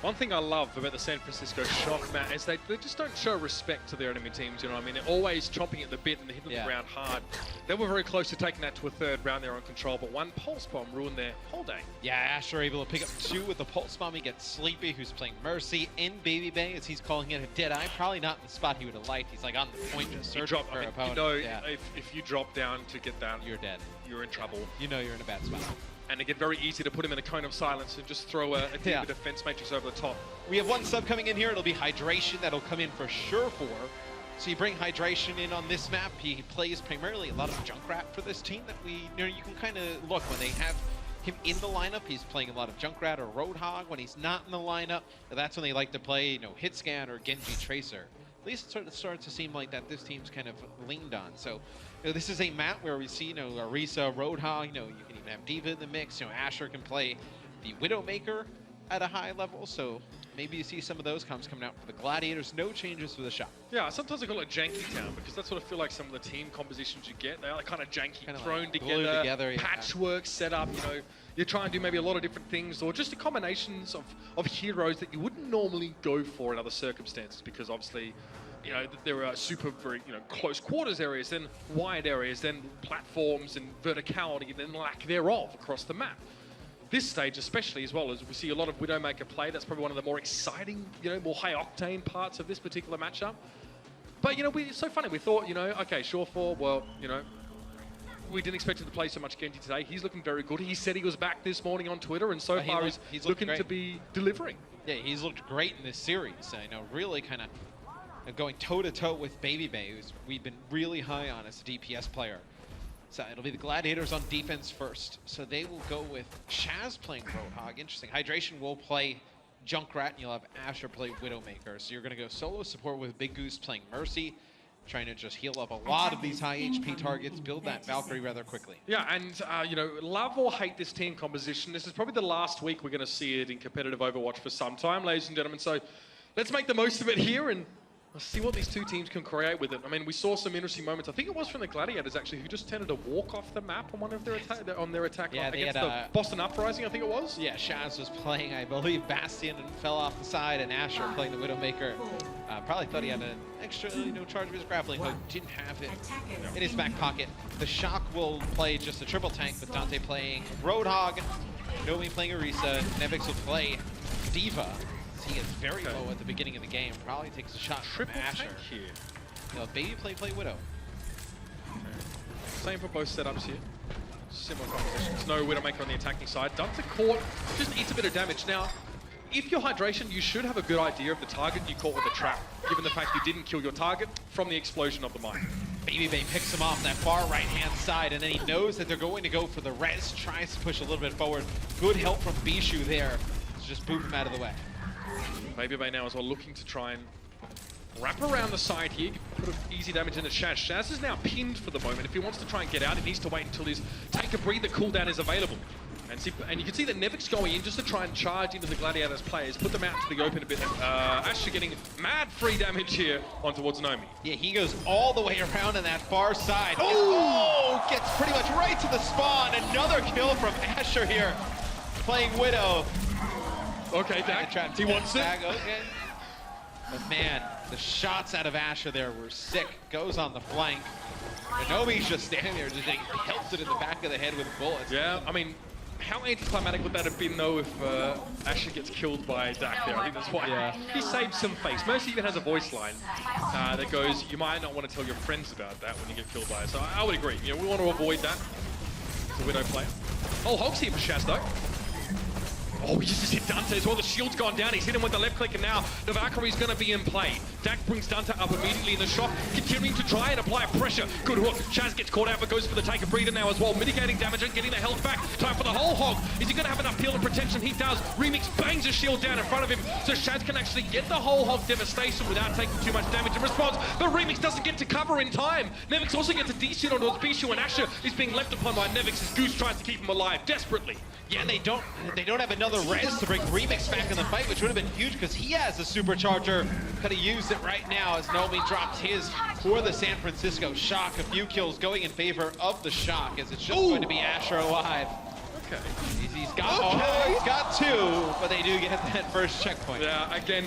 One thing I love about the San Francisco Shock, Matt, is they just don't show respect to their enemy teams, you know what I mean? They're always chomping at the bit and hitting the ground hard. They were very close to taking that to a third round there on control, but one pulse bomb ruined their whole day. Yeah, Asher able to pick up 2 with the pulse bomb. He gets Sleepy, who's playing Mercy, in Baby Bay, as he's calling it a dead eye. Probably not in the spot he would have liked. He's like on the point, just searching for an opponent. You know, if you drop down to get that, you're dead. You're in trouble. You know you're in a bad spot. And again, very easy to put him in a cone of silence and just throw a deeper defense matrix over the top. We have one sub coming in here. It'll be Hydration. That'll come in for sure for. So you bring Hydration in on this map. He plays primarily a lot of Junkrat for this team that you can kind of look when they have him in the lineup. He's playing a lot of Junkrat or Roadhog. When he's not in the lineup, that's when they like to play, Hit Scan or Genji Tracer. At least it sort of starts to seem like that this team's kind of leaned on. So this is a map where we see, Orisa, Roadhog, you can even have Diva in the mix. Asher can play the Widowmaker at a high level, so maybe you see some of those comms coming out for the Gladiators. No changes for the shop. Yeah, sometimes I call it Janky Town because that's what I feel like some of the team compositions you get. They are kind of janky, thrown like together, patchwork set up. You try and do maybe a lot of different things, or just the combinations of heroes that you wouldn't normally go for in other circumstances, because obviously, there are super very close quarters areas, then wide areas, then platforms and verticality, then lack thereof across the map. This stage especially, as well, as we see a lot of Widowmaker play. That's probably one of the more exciting, more high-octane parts of this particular matchup. But, it's so funny. We thought, okay, Surefour, well, we didn't expect him to play so much Genji today. He's looking very good. He said he was back this morning on Twitter, and so far he's looking to be delivering. Yeah, he's looked great in this series. Really kind of going toe-to-toe with Baby Bay, who's we've been really high on as a DPS player. So it'll be the Gladiators on defense first. So they will go with Shaz playing Roadhog. Interesting. Hydration will play Junkrat, and you'll have Asher play Widowmaker. So you're going to go solo support with Big Goose playing Mercy, trying to just heal up a lot of these high HP targets, build that Valkyrie rather quickly. Yeah, and, love or hate this team composition. This is probably the last week we're going to see it in competitive Overwatch for some time, ladies and gentlemen. So let's make the most of it here and let's see what these two teams can create with it. I mean, we saw some interesting moments. I think it was from the Gladiators, actually, who just tended to walk off the map on one of their attack against the Boston Uprising, I think it was. Yeah, Shaz was playing, I believe, Bastion and fell off the side, and Asher playing the Widowmaker. Probably thought he had an extra charge of his grappling hook, didn't have it in his back pocket. The Shock will play just a triple tank with Dante playing Roadhog, Nomi playing Orisa, Nevix will play Diva. He gets very low at the beginning of the game. Probably takes a shot from Asher. Here. Baby play Widow. Same for both setups here. Similar compositions. No Widowmaker on the attacking side. Dante caught, just eats a bit of damage. Now, if you're Hydration, you should have a good idea of the target you caught with the trap, given the fact you didn't kill your target from the explosion of the mine. Baby Bay picks him off that far right-hand side, and then he knows that they're going to go for the res, tries to push a little bit forward. Good help from Bishu there to just boot him out of the way. Baby Bay now as well, looking to try and wrap around the side here, put easy damage into Shaz. Shaz is now pinned for the moment. If he wants to try and get out, he needs to wait until his take a breather cooldown is available. And you can see that Nevix going in just to try and charge into the Gladiators players, put them out into the open a bit. Asher getting mad free damage here on towards Nomi. Yeah, he goes all the way around on that far side. Oh, gets pretty much right to the spawn. Another kill from Asher here, playing Widow. Okay, Dak, he wants it. Okay. But man, the shots out of Asher there were sick. Goes on the flank. Nomi's just standing there, just getting pelted in the back of the head with bullets. Yeah, I mean, how anticlimactic would that have been, though, if Asher gets killed by Dak there? I think that's why he saved some face. Mercy even has a voice line that goes, you might not want to tell your friends about that when you get killed by it. So I would agree. We want to avoid that. It's a Widow player. Oh, Hog's here for Shaz, though. Oh, he just hit Dante as well. The shield's gone down. He's hit him with the left click, and now the Valkyrie's going to be in play. Dak brings Dante up immediately in the shot, continuing to try and apply pressure. Good hook. Shaz gets caught out, but goes for the take a breather now as well. Mitigating damage and getting the health back. Time for the whole hog. Is he going to have enough peel and protection? He does. Remix bangs a shield down in front of him, so Shaz can actually get the whole hog devastation without taking too much damage in response. But Remix doesn't get to cover in time. Nevix also gets a D-shield onto Bishu, and Asher is being left upon by Nevix as Goose tries to keep him alive desperately. Yeah, they don't have another res to bring Remix back in the fight, which would have been huge because he has a supercharger. Could have used it right now as Nomi drops his for the San Francisco Shock. A few kills going in favor of the Shock as it's just going to be Asher alive. Okay. He's got two, but they do get that first checkpoint. Yeah, again.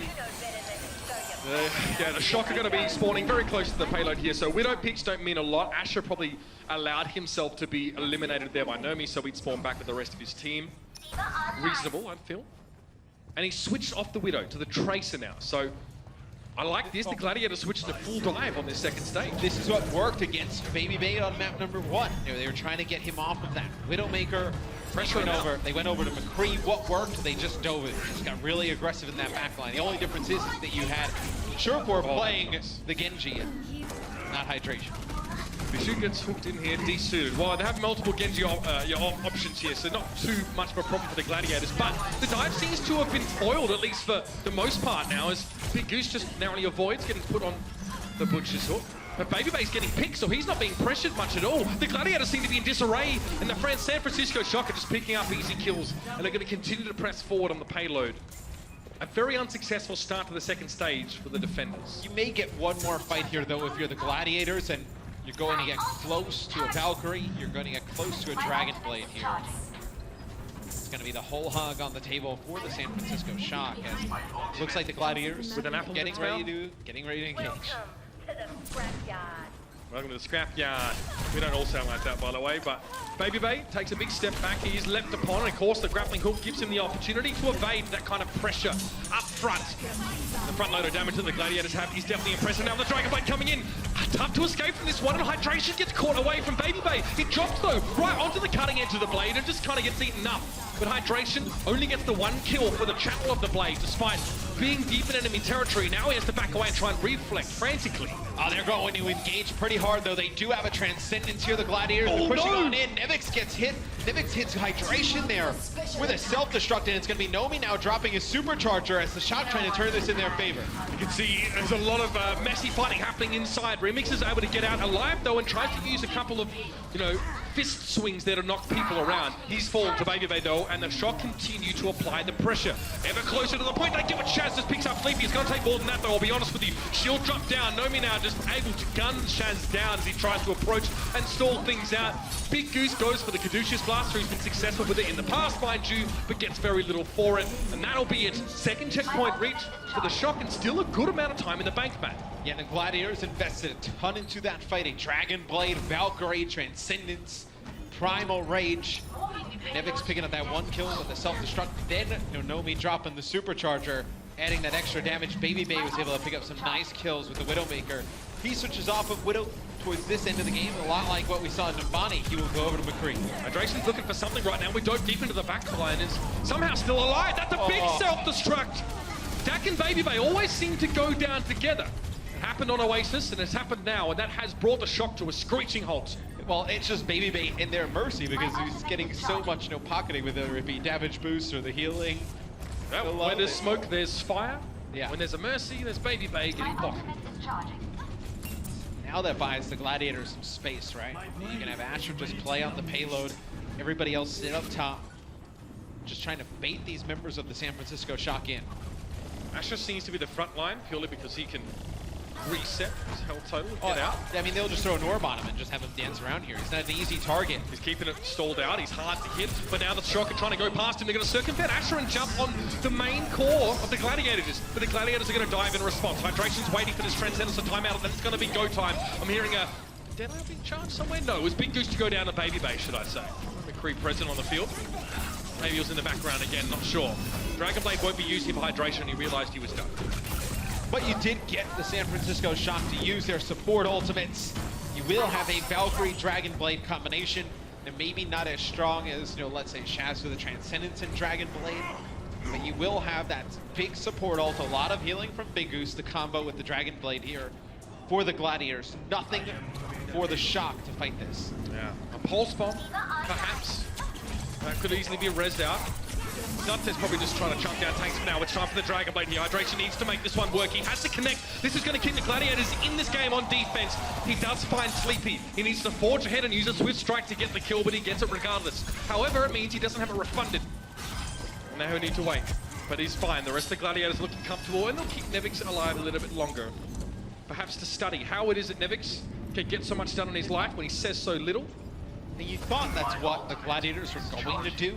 Yeah, the Shock are going to be spawning very close to the payload here, so Widow picks don't mean a lot. Asher probably allowed himself to be eliminated there by Nomi, so he'd spawn back with the rest of his team. Reasonable, I feel. And he switched off the Widow to the Tracer now, so I like this. The Gladiators switched to full dive on this second stage. This is what worked against Baby on map number 1. They were trying to get him off of that Widowmaker. They went over to McCree. What worked? They just dove it. Just got really aggressive in that backline. The only difference is that you had Surecore playing the Genji and not Hydration. Bishu gets hooked in here, desuited. Well, they have multiple Genji options here, so not too much of a problem for the Gladiators. But the dive seems to have been foiled, at least for the most part now, as Big Goose just narrowly avoids getting put on the Butcher's hook. But Babybay's getting picked, so he's not being pressured much at all. The Gladiators seem to be in disarray, and the San Francisco Shock are just picking up easy kills, and they're going to continue to press forward on the payload. A very unsuccessful start to the second stage for the defenders. You may get one more fight here, though, if you're the Gladiators, and you're going to get close to a Valkyrie. You're going to get close to a Dragon Blade here. It's going to be the whole hog on the table for the San Francisco Shock, as it looks like the Gladiators with an apple getting ready to engage. Welcome to the scrapyard. We don't all sound like that, by the way, but Baby Bay takes a big step back. He is leapt upon, and of course the grappling hook gives him the opportunity to evade that kind of pressure up front. The front load of damage that the Gladiators have is definitely impressive. Now the Dragon Blade coming in. Tough to escape from this one, and Hydration gets caught away from Baby Bay. It drops, though, right onto the cutting edge of the blade and just kind of gets eaten up. But Hydration only gets the one kill for the channel of the blade, despite being deep in enemy territory. Now he has to back away and try and reflect frantically. They're going to engage pretty hard, though. They do have a Transcendence here, the Gladiators. They're pushing on in. Nevix gets hit. Nevix hits Hydration there with a self-destruct, and it's going to be Nomi now dropping his Supercharger as the Shock trying to turn this in their favor. You can see there's a lot of messy fighting happening inside. Remix is able to get out alive, though, and tries to use a couple of, fist swings there to knock people around. He's fallen to Baby Bay, though, and the Shock continue to apply the pressure. Ever closer to the point. They give it. Shaz just picks up Sleepy. It's going to take more than that, though, I'll be honest with you. Shield drop down. Nomi now just able to gun Shaz down as he tries to approach and stall things out. Big Goose goes for the Caduceus Blaster. He's been successful with it in the past, mind you, but gets very little for it. And that'll be it. Second checkpoint reached for the Shock, and still a good amount of time in the bank, Matt. Yeah, the Gladiators invested a ton into that fight. A Dragon Blade, Valkyrie, Transcendence, Primal Rage. Nevix picking up that one kill with the self-destruct. Then Nomi dropping the Supercharger, adding that extra damage. Baby Bay was able to pick up some nice kills with the Widowmaker. He switches off of Widow towards this end of the game, a lot like what we saw in Nambani. He will go over to McCree. Hydration's looking for something right now. We dove deep into the backline. Is somehow still alive. That's a big self-destruct. Dak and Baby Bay always seem to go down together. It happened on Oasis, and it's happened now, and that has brought the Shock to a screeching halt. Well, it's just Baby Bay in their mercy because he's getting so much pocketing, whether it be damage boost or the healing. Well, when there's smoke, there's fire. Yeah. When there's a mercy, there's Baby Bay getting pocketed. Now that buys the Gladiators some space, right? You can have Asher just play on the payload. Everybody else sit up top. Just trying to bait these members of the San Francisco Shock in. Asher seems to be the front line purely because he can reset his health total, get out. I mean, they'll just throw an orb on him and just have him dance around here. He's not an easy target. He's keeping it stalled out. He's hard to hit. But now the Shock are trying to go past him. They're going to circumvent Asher and jump on the main core of the Gladiators. But the Gladiators are going to dive in response. Hydration's waiting for this Transcendence to timeout, and then it's going to be go time. I'm hearing a... Did I be charged somewhere? No, it was Big Goose to go down to Baby Bay, should I say. McCree present on the field. Maybe he was in the background again, not sure. Dragon Blade won't be used here for Hydration. He realized he was done. But you did get the San Francisco Shock to use their support ultimates. You will have a Valkyrie Dragon Blade combination, and maybe not as strong as, let's say Shaz with the Transcendence and Dragon Blade, but you will have that big support ult, a lot of healing from Big Goose, the combo with the Dragon Blade here for the Gladiators. Nothing for the Shock to fight this. Yeah, a pulse bomb, perhaps. That could easily be rezzed out. Dante's probably just trying to chunk down tanks for now. It's time for the Dragon Blade here. Hydration needs to make this one work. He has to connect. This is going to keep the Gladiators in this game on defense. He does find Sleepy. He needs to forge ahead and use a Swift Strike to get the kill, but he gets it regardless. However, it means he doesn't have it refunded. Now he'll need to wait. But he's fine. The rest of the Gladiators looking comfortable, and they'll keep Nevix alive a little bit longer. Perhaps to study how it is that Nevix can get so much done in his life when he says so little. And you thought that's what the Gladiators were going to do,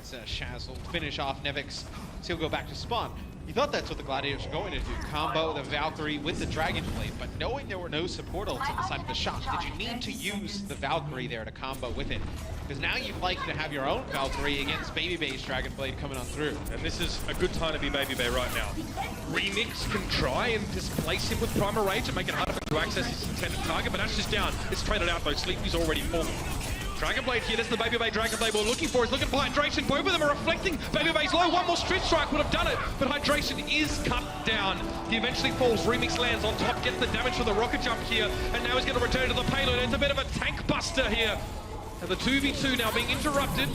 as Shaz will finish off Nevix, so he'll go back to spawn. You thought that's what the Gladiators were going to do, combo the Valkyrie with the Dragon Blade, but knowing there were no support ults at the side of the Shock, did you need to use the Valkyrie there to combo with it? Because now you'd like to have your own Valkyrie against BabyBay's Dragon Blade coming on through. And this is a good time to be BabyBay right now. Remix can try and displace him with Primal Rage and make it harder for him to access his intended target, but that's just down. It's traded out though. Sleepy's already fallen. Dragon Blade here, that's the BabyBay Dragon Blade we're looking for. He's looking for hydration. Both of them are reflecting. BabyBay's low. One more Stretch Strike would have done it, but hydration is cut down. He eventually falls. Remix lands on top, gets the damage from the rocket jump here, and now he's going to return to the payload. It's a bit of a tank buster here. And the 2v2 now being interrupted.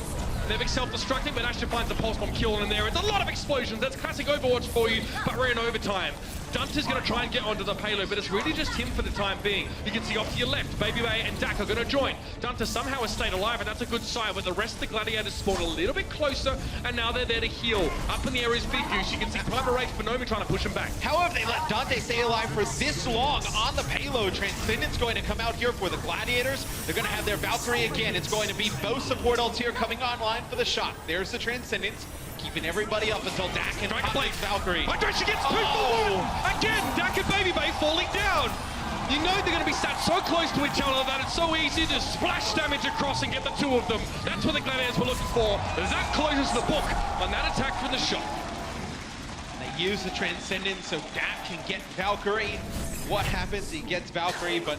Nevix self-destructing, but Asher finds the pulse bomb kill in there. It's a lot of explosions. That's classic Overwatch for you, but we're in overtime. Dunter's going to try and get onto the payload, but it's really just him for the time being. You can see off to your left, BabyBay and Dak are going to join. Dunter somehow has stayed alive, and that's a good sign, but the rest of the Gladiators spawn a little bit closer, and now they're there to heal. Up in the air is Big Goose. You can see Primal Rage Bonomi trying to push him back. How have they let Dante stay alive for this long on the payload? Transcendence going to come out here for the Gladiators. They're going to have their Valkyrie again. It's going to be both support ults here coming online for the Shock. There's the Transcendence, keeping everybody up until Dak and Valkyrie. Hydration gets 2 for 1! Again, Dak and BabyBay falling down. You know they're going to be sat so close to each other that it's so easy to splash damage across and get the two of them. That's what the Gladiators were looking for. That closes the book on that attack from the Shock. They use the Transcendence so Dak can get Valkyrie. What happens? He gets Valkyrie, but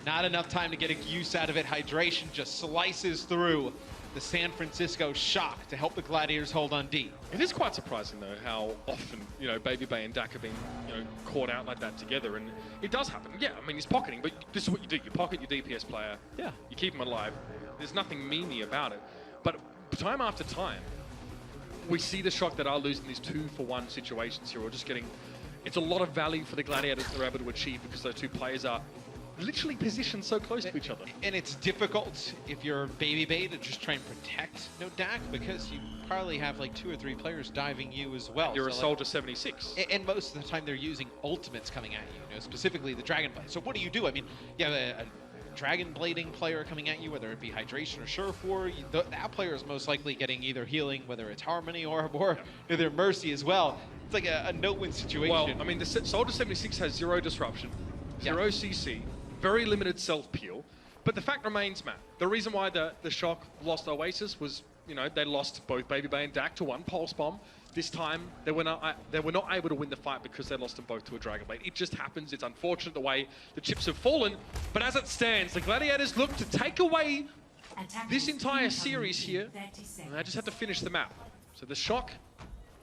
not enough time to get a use out of it. Hydration just slices through the San Francisco Shock to help the Gladiators hold on D. It is quite surprising though how often, you know, BabyBay and Dak have been, you know, caught out like that together, and it does happen. Yeah, I mean he's pocketing, but this is what you do. You pocket your DPS player. Yeah. You keep him alive. There's nothing memey about it. But time after time, we see the Shock that are losing these 2-for-1 situations here, or just getting. It's a lot of value for the Gladiators they're able to achieve because those two players are literally positioned so close to each other. And it's difficult if you're BabyBay to just try and protect Dak, because you probably have like 2 or 3 players diving you as well. You're a Soldier 76. And most of the time they're using ultimates coming at you, specifically the Dragon Blade. So what do you do? I mean, you have a Dragon Blading player coming at you, whether it be Hydration or Surefour, that player is most likely getting either healing, whether it's Harmony or their Mercy as well. It's like a no-win situation. Well, I mean, the Soldier 76 has 0 disruption, 0 CC, very limited self-peel, but the fact remains, Matt, the reason why the Shock lost Oasis was, you know, they lost both BabyBay and Dak to 1 pulse bomb. This time, they were not able to win the fight because they lost them both to a Dragon Blade. It just happens. It's unfortunate the way the chips have fallen, but as it stands, the Gladiators look to take away this entire series here, and they just have to finish the map. So the Shock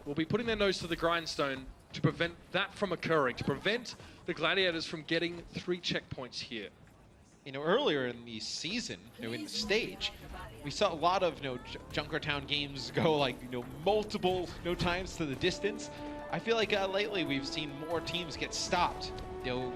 will be putting their nose to the grindstone to prevent that from occurring, to prevent the Gladiators from getting 3 checkpoints here. You know, earlier in the season, in the stage, we saw a lot of, Junkertown games go like, multiple times to the distance. I feel like lately we've seen more teams get stopped,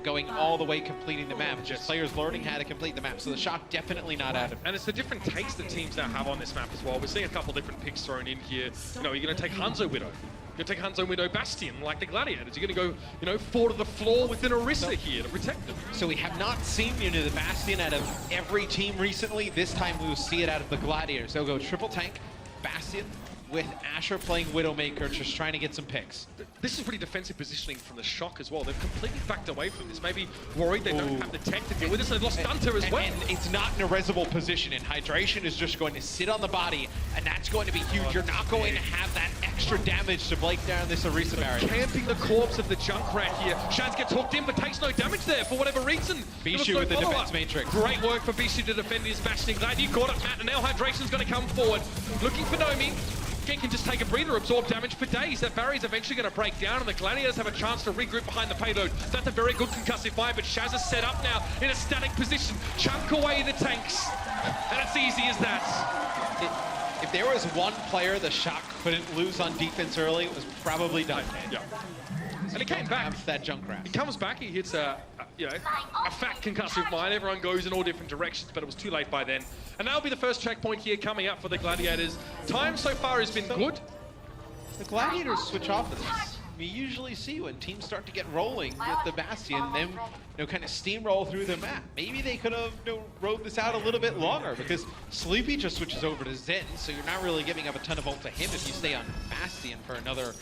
going all the way completing the map. Just players learning how to complete the map. So the Shock definitely not out of it. And it's the different takes that teams now have on this map as well. We're seeing a couple different picks thrown in here. You know, you're going to take Hanzo Widow. You're going to take Hanzo Widow Bastion like the Gladiators. You're going to go, fall to the floor with an Orisa here to protect them. So we have not seen, the Bastion out of every team recently. This time we will see it out of the Gladiators. They'll go triple tank, Bastion, with Asher playing Widowmaker, just trying to get some picks. This is pretty defensive positioning from the Shock as well. They've completely backed away from this. Maybe worried they don't have the tech to deal with this. They've lost Dunter as well. And it's not in a resible position, and Hydration is just going to sit on the body, and that's going to be huge. You're not going to have that extra damage to break down this Orisa barrier. Camping the corpse of the Junkrat here. Shaz gets hooked in, but takes no damage there for whatever reason. Bishu with the defense matrix. Great work for Bishu to defend his Bastion. Glad you caught it, Matt, and now Hydration's going to come forward. Looking for Nomi. Can just take a breather, absorb damage for days. That barrier's eventually going to break down, and the Gladiators have a chance to regroup behind the payload. That's a very good concussive fire, but Shaz is set up now in a static position. Chunk away the tanks, and it's easy as that. If there was one player the Shock couldn't lose on defense early, it was probably Dante. Yeah. And he came back. That Junkrat. He comes back, he hits a fat concussive mine. Everyone goes in all different directions, but it was too late by then. And that'll be the first checkpoint here coming up for the Gladiators. Time so far has been good. The Gladiators switch off of this. we usually see when teams start to get rolling with the Bastion, then kind of steamroll through the map. Maybe they could have rode this out a little bit longer because Sleepy just switches over to Zen, so you're not really giving up a ton of ult to him if you stay on Bastion for another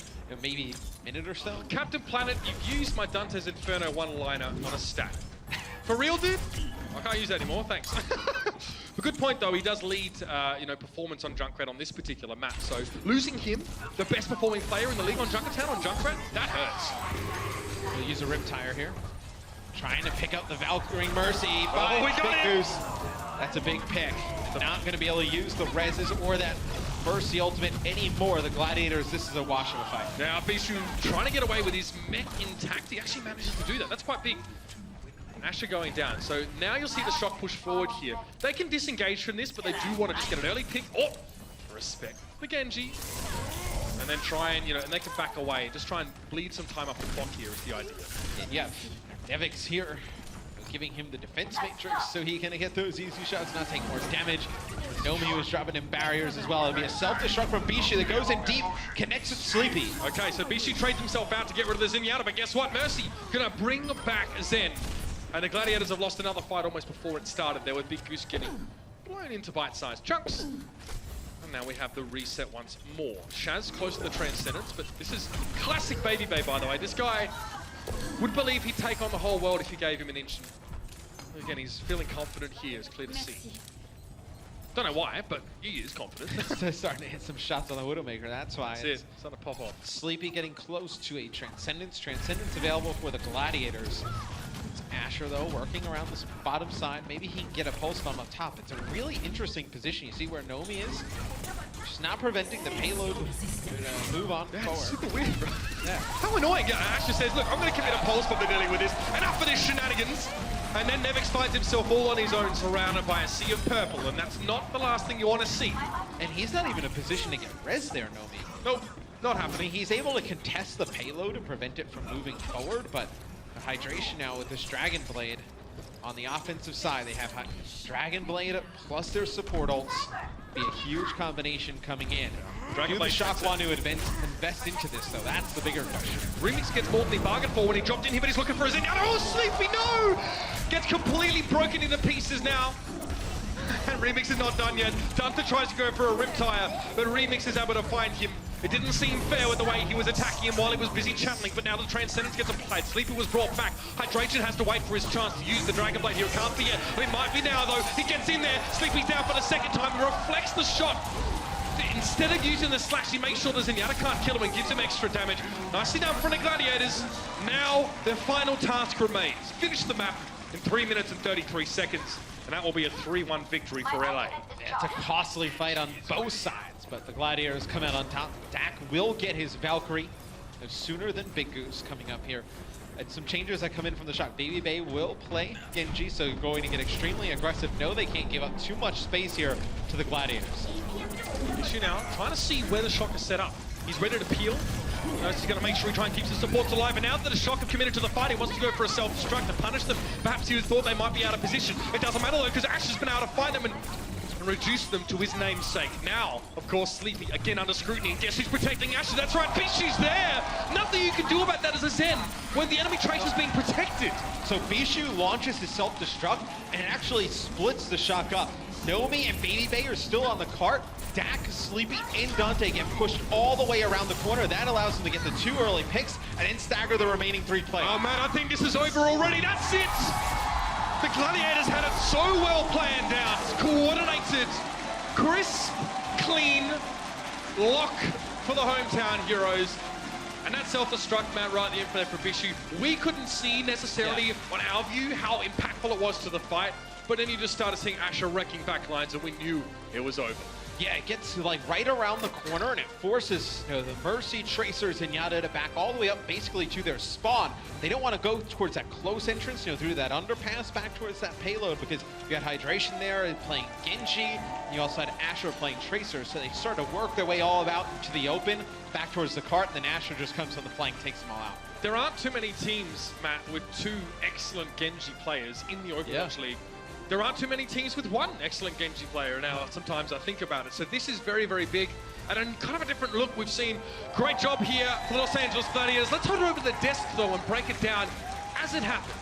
maybe minute or so. Captain Planet, you've used my Dante's Inferno one-liner on a stat. For real, dude? I can't use that anymore, thanks. A good point, though, he does lead, performance on Junkrat on this particular map. So losing him, the best performing player in the league on Junkertown, on Junkrat, that hurts. We'll use a Riptire here. Trying to pick up the Valkyrie Mercy, but we got it! Goose. That's a big pick. Not going to be able to use the reses or that Mercy ultimate anymore. The Gladiators, this is a wash of a fight. Now, Bishu trying to get away with his mech intact. He actually manages to do that. That's quite big. Asher going down. So now you'll see the shock push forward here. They can disengage from this, but they do want to just get an early pick. Oh, respect the Genji. And then try and, and they can back away. Just try and bleed some time off the clock here is the idea. And yeah, Nevix here, giving him the defense matrix so he can get those easy shots, not take more damage. Nomi was dropping in barriers as well. It'll be a self-destruct from Bishi that goes in deep, connects with Sleepy. Okay, so Bishi trades himself out to get rid of the Zenyatta, but guess what? Mercy gonna bring back Zen. And the Gladiators have lost another fight almost before it started there with Big Goose getting blown into bite-sized chunks. And now we have the reset once more. Shaz close to the Transcendence, but this is classic Baby Bay, by the way. This guy would believe he'd take on the whole world if you gave him an inch. Again, he's feeling confident here, it's clear to see. Don't know why, but he is confident. Starting to hit some shots on the Widowmaker, that's why. That's it, starting to pop off. Sleepy getting close to a Transcendence. Transcendence available for the Gladiators. Asher, though, working around this bottom side. Maybe he can get a pulse bomb up top. It's a really interesting position. You see where Nomi is? She's not preventing the payload to move on forward. That's super weird, bro. Yeah. How annoying. Asher says, look, I'm going to commit a pulse bomb to dealing with this. Enough of this shenanigans. And then Nevix finds himself all on his own, surrounded by a sea of purple. And that's not the last thing you want to see. And he's not even in a position to get res there, Nomi. Nope, not happening. He's able to contest the payload and prevent it from moving forward, but the hydration now with this Dragon Blade on the offensive side. They have Dragon Blade plus their support ults. Be a huge combination coming in. Do the Shock want to invest into this, though? That's the bigger question. Remix gets more than he bargained for when he dropped in here, but he's looking for his Zenyatta. Oh, Sleepy, no! Gets completely broken into pieces now. And Remix is not done yet. Dante tries to go for a Riptire, but Remix is able to find him. It didn't seem fair with the way he was attacking him while he was busy channeling, but now the Transcendence gets applied. Sleepy was brought back. Hydration has to wait for his chance to use the Dragon Blade here. It can't be yet, but it might be now, though. He gets in there. Sleepy's down for the second time and reflects the shot. Instead of using the slash, he makes sure the Zenyatta can't kill him and gives him extra damage. Nicely done for the Gladiators. Now their final task remains. Finish the map in 3 minutes and 33 seconds, and that will be a 3-1 victory for LA. It's a costly fight on both sides, but the Gladiators come out on top. Dak will get his Valkyrie sooner than Big Goose coming up here. And some changes that come in from the Shock. Baby Bay will play Genji, so going to get extremely aggressive. No, they can't give up too much space here to the Gladiators. Issue now, trying to see where the Shock is set up. He's ready to peel. He's going to make sure he tries and keeps the supports alive. And now that the Shock have committed to the fight, he wants to go for a self-destruct to punish them. Perhaps he thought they might be out of position. It doesn't matter though, because Ash has been able to find them and reduce them to his namesake. Now, of course, Sleepy again under scrutiny. And guess who's protecting Ash? That's right, Bishu's there. Nothing you can do about that as a Zen when the enemy trace is being protected. So Bishu launches his self-destruct and actually splits the Shock up. Nomi and Baby Bay are still on the cart. Dak, Sleepy, and Dante get pushed all the way around the corner. That allows them to get the 2 early picks and then stagger the remaining 3 players. Oh man, I think this is over already. That's it! The Gladiators had it so well planned out, coordinated, crisp, clean, lock for the hometown heroes. And that self-destruct, Matt, right at the end for Bishu. We couldn't see necessarily on our view how impactful it was to the fight, but then you just started seeing Asher wrecking backlines and we knew it was over. Yeah, it gets like right around the corner and it forces the Mercy, Tracers, and Yada to back all the way up basically to their spawn. They don't want to go towards that close entrance, through that underpass back towards that payload because you got Hydration there playing Genji, and you also had Asher playing Tracers, so they start to work their way all about to the open, back towards the cart, and then Asher just comes on the flank, takes them all out. There aren't too many teams, Matt, with 2 excellent Genji players in the Overwatch League. There aren't too many teams with 1 excellent Genji player now, sometimes I think about it. So this is very, very big. and a kind of a different look we've seen. Great job here for the Los Angeles Gladiators. Let's head over to the desk, though, and break it down as it happens.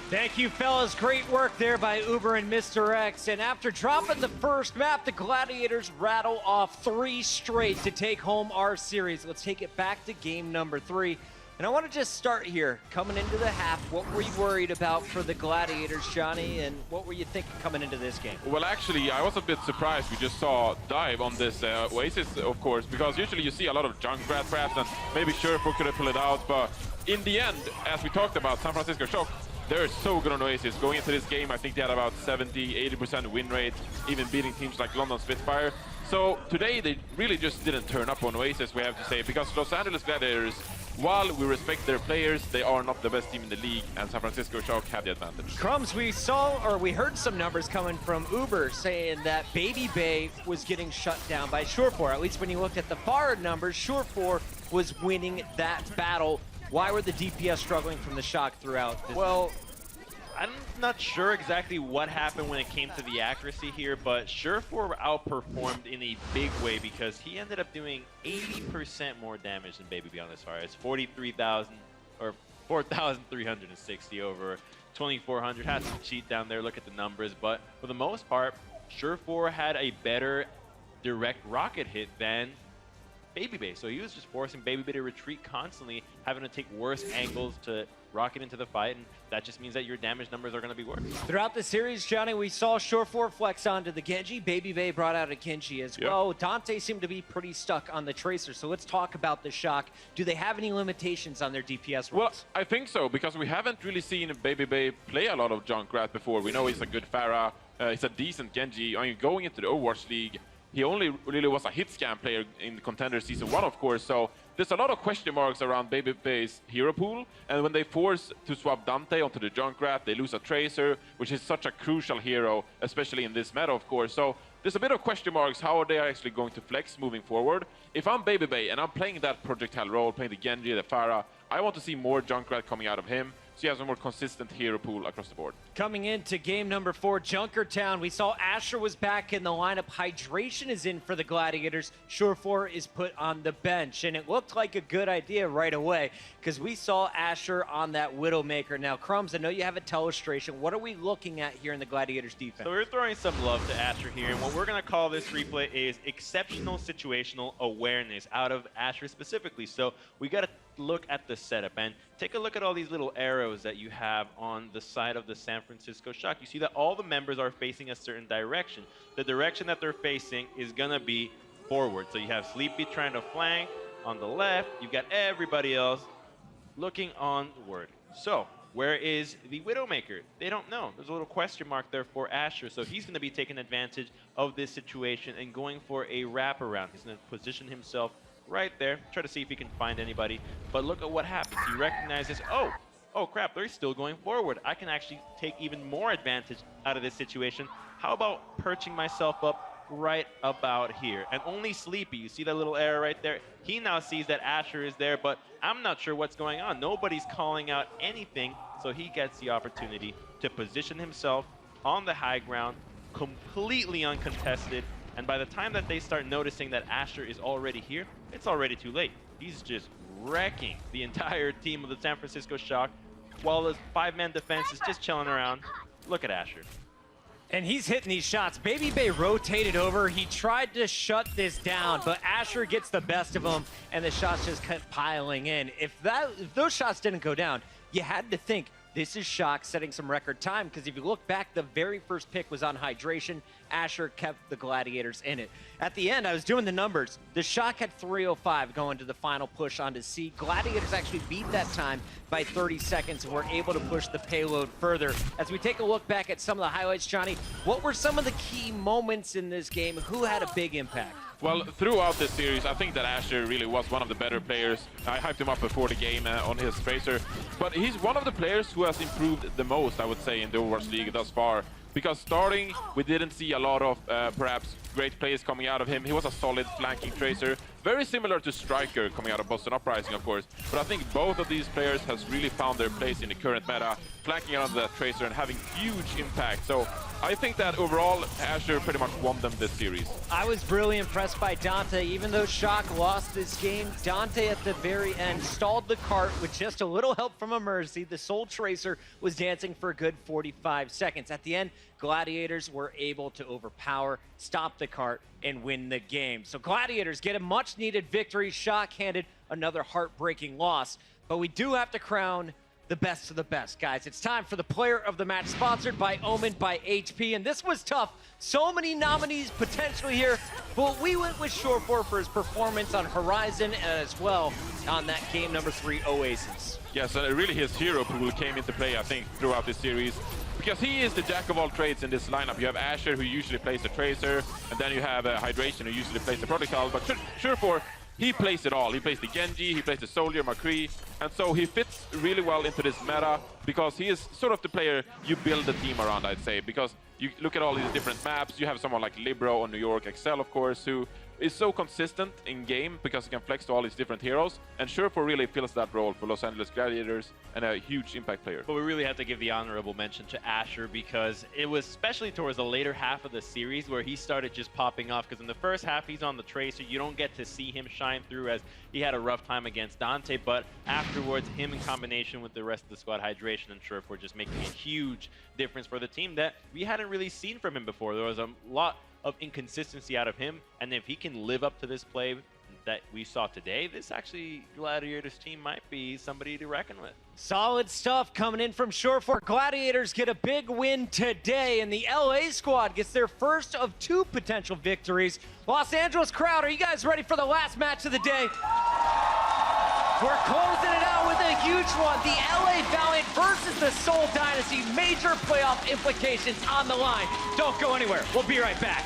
Thank you, fellas. Great work there by Uber and Mr. X. And after dropping the first map, the Gladiators rattle off 3 straight to take home our series. Let's take it back to game number 3. And I want to just start here. Coming into the half, what were you worried about for the Gladiators, Johnny? And what were you thinking coming into this game? Well, actually, I was a bit surprised we just saw Dive on this Oasis, of course, because usually you see a lot of Junkrat perhaps, and maybe Surefour could have pulled it out. But in the end, as we talked about, San Francisco Shock, they're so good on Oasis. Going into this game, I think they had about 70–80% win rate, even beating teams like London Spitfire. So today, they really just didn't turn up on Oasis, we have to say, because Los Angeles Gladiators, while we respect their players, they are not the best team in the league, and San Francisco Shock had the advantage. Crumbs, we heard some numbers coming from Uber saying that Baby Bay was getting shut down by Surefour. At least when you looked at the forward numbers, Surefour was winning that battle. Why were the DPS struggling from the Shock throughout this? Well, I'm not sure exactly what happened when it came to the accuracy here, but Surefour outperformed in a big way because he ended up doing 80% more damage than Baby Beyond as far as 43,000 or 4,360 over 2,400. Had some cheat down there, look at the numbers, but for the most part, Surefour had a better direct rocket hit than Baby Bay. So he was just forcing Baby Bay to retreat constantly, having to take worse angles to rocket into the fight, and that just means that your damage numbers are going to be worse. Throughout the series, Johnny, we saw Surefour flex onto the Genji. Baby Bay brought out a Genji as well. Dante seemed to be pretty stuck on the Tracer, so let's talk about the Shock. Do they have any limitations on their DPS rolls? Well, I think so, because we haven't really seen Baby Bay play a lot of Junkrat before. We know he's a good Pharah, he's a decent Genji. I mean, going into the Overwatch League, he only really was a hit scan player in Contender Season 1, of course, so there's a lot of question marks around Baby Bay's hero pool, and when they force to swap Dante onto the Junkrat, they lose a Tracer, which is such a crucial hero, especially in this meta, of course. So there's a bit of question marks how are they actually going to flex moving forward. If I'm Baby Bay and I'm playing that projectile role, playing the Genji, the Pharah, I want to see more Junkrat coming out of him, so he has a more consistent hero pool across the board. Coming into game number 4, Junkertown, we saw Asher was back in the lineup. Hydration is in for the Gladiators. Surefour is put on the bench, and it looked like a good idea right away because we saw Asher on that Widowmaker. Now, Crumbs, I know you have a telestration. What are we looking at here in the Gladiators defense? So we're throwing some love to Asher here, and what we're going to call this replay is exceptional situational awareness out of Asher specifically. So we got to look at the setup and take a look at all these little arrows that you have on the side of the San Francisco Shock. You see that all the members are facing a certain direction. The direction that they're facing is gonna be forward. So you have Sleepy trying to flank on the left. You've got everybody else looking onward. So where is the Widowmaker? They don't know. There's a little question mark there for Asher. So he's gonna be taking advantage of this situation and going for a wraparound. He's gonna position himself right there, try to see if he can find anybody. But look at what happens. He recognizes, oh crap, they're still going forward. I can actually take even more advantage out of this situation. How about perching myself up right about here? And only Sleepy, you see that little arrow right there? He now sees that Asher is there, but I'm not sure what's going on. Nobody's calling out anything, so he gets the opportunity to position himself on the high ground, completely uncontested. And by the time that they start noticing that Asher is already here, it's already too late. He's just wrecking the entire team of the San Francisco Shock while the 5-man defense is just chilling around. Look at Asher. And he's hitting these shots. Baby Bay rotated over. He tried to shut this down, but Asher gets the best of him, and the shots just kept piling in. If those shots didn't go down, you had to think this is Shock setting some record time, because if you look back, the very first pick was on Hydration. Asher kept the Gladiators in it. At the end, I was doing the numbers. The Shock had 3:05 going to the final push onto C. Gladiators actually beat that time by 30 seconds and were able to push the payload further. As we take a look back at some of the highlights, Johnny, what were some of the key moments in this game? Who had a big impact? Well, throughout this series, I think that Asher really was one of the better players. I hyped him up before the game on his Tracer. But he's one of the players who has improved the most, I would say, in the Overwatch League thus far. Because starting, we didn't see a lot of perhaps great plays coming out of him. He was a solid flanking Tracer. Very similar to Striker coming out of Boston Uprising, of course. But I think both of these players has really found their place in the current meta, flanking out that Tracer and having huge impact. So I think that overall, Asher pretty much won them this series. I was really impressed by Dante. Even though Shock lost this game, Dante at the very end stalled the cart with just a little help from a Mercy. The Soul Tracer was dancing for a good 45 seconds. At the end, Gladiators were able to overpower, stop the cart, and win the game. So Gladiators get a much-needed victory. Shock handed another heartbreaking loss. But we do have to crown the best of the best, guys. It's time for the player of the match, sponsored by Omen by HP. And this was tough. So many nominees potentially here, but we went with Shore4 for his performance on Horizon as well on that game number 3, Oasis. Yes, and really his hero pool came into play, I think, throughout this series. Because he is the jack of all trades in this lineup. You have Asher, who usually plays the Tracer, and then you have Hydration, who usually plays the Protocol. But Shore4, he plays it all. He plays the Genji, he plays the Soldier, McCree, and so he fits really well into this meta because he is sort of the player you build the team around, I'd say. Because you look at all these different maps, you have someone like Libro or New York Excel, of course, who is so consistent in game because he can flex to all these different heroes. And Shore4 really fills that role for Los Angeles Gladiators and a huge impact player. But we really have to give the honorable mention to Asher because it was especially towards the later half of the series where he started just popping off. Because in the first half, he's on the Tracer. You don't get to see him shine through as he had a rough time against Dante. But afterwards, him in combination with the rest of the squad, Hydration and Shore4, just making a huge difference for the team that we hadn't really seen from him before. There was a lot of inconsistency out of him, and if he can live up to this play that we saw today, this actually Gladiators team might be somebody to reckon with. Solid stuff coming in from Shore4. Gladiators get a big win today, and the LA squad gets their first of 2 potential victories. Los Angeles crowd, are you guys ready for the last match of the day? We're closing it out with a huge one. The LA Valiant versus the Seoul Dynasty. Major playoff implications on the line. Don't go anywhere. We'll be right back.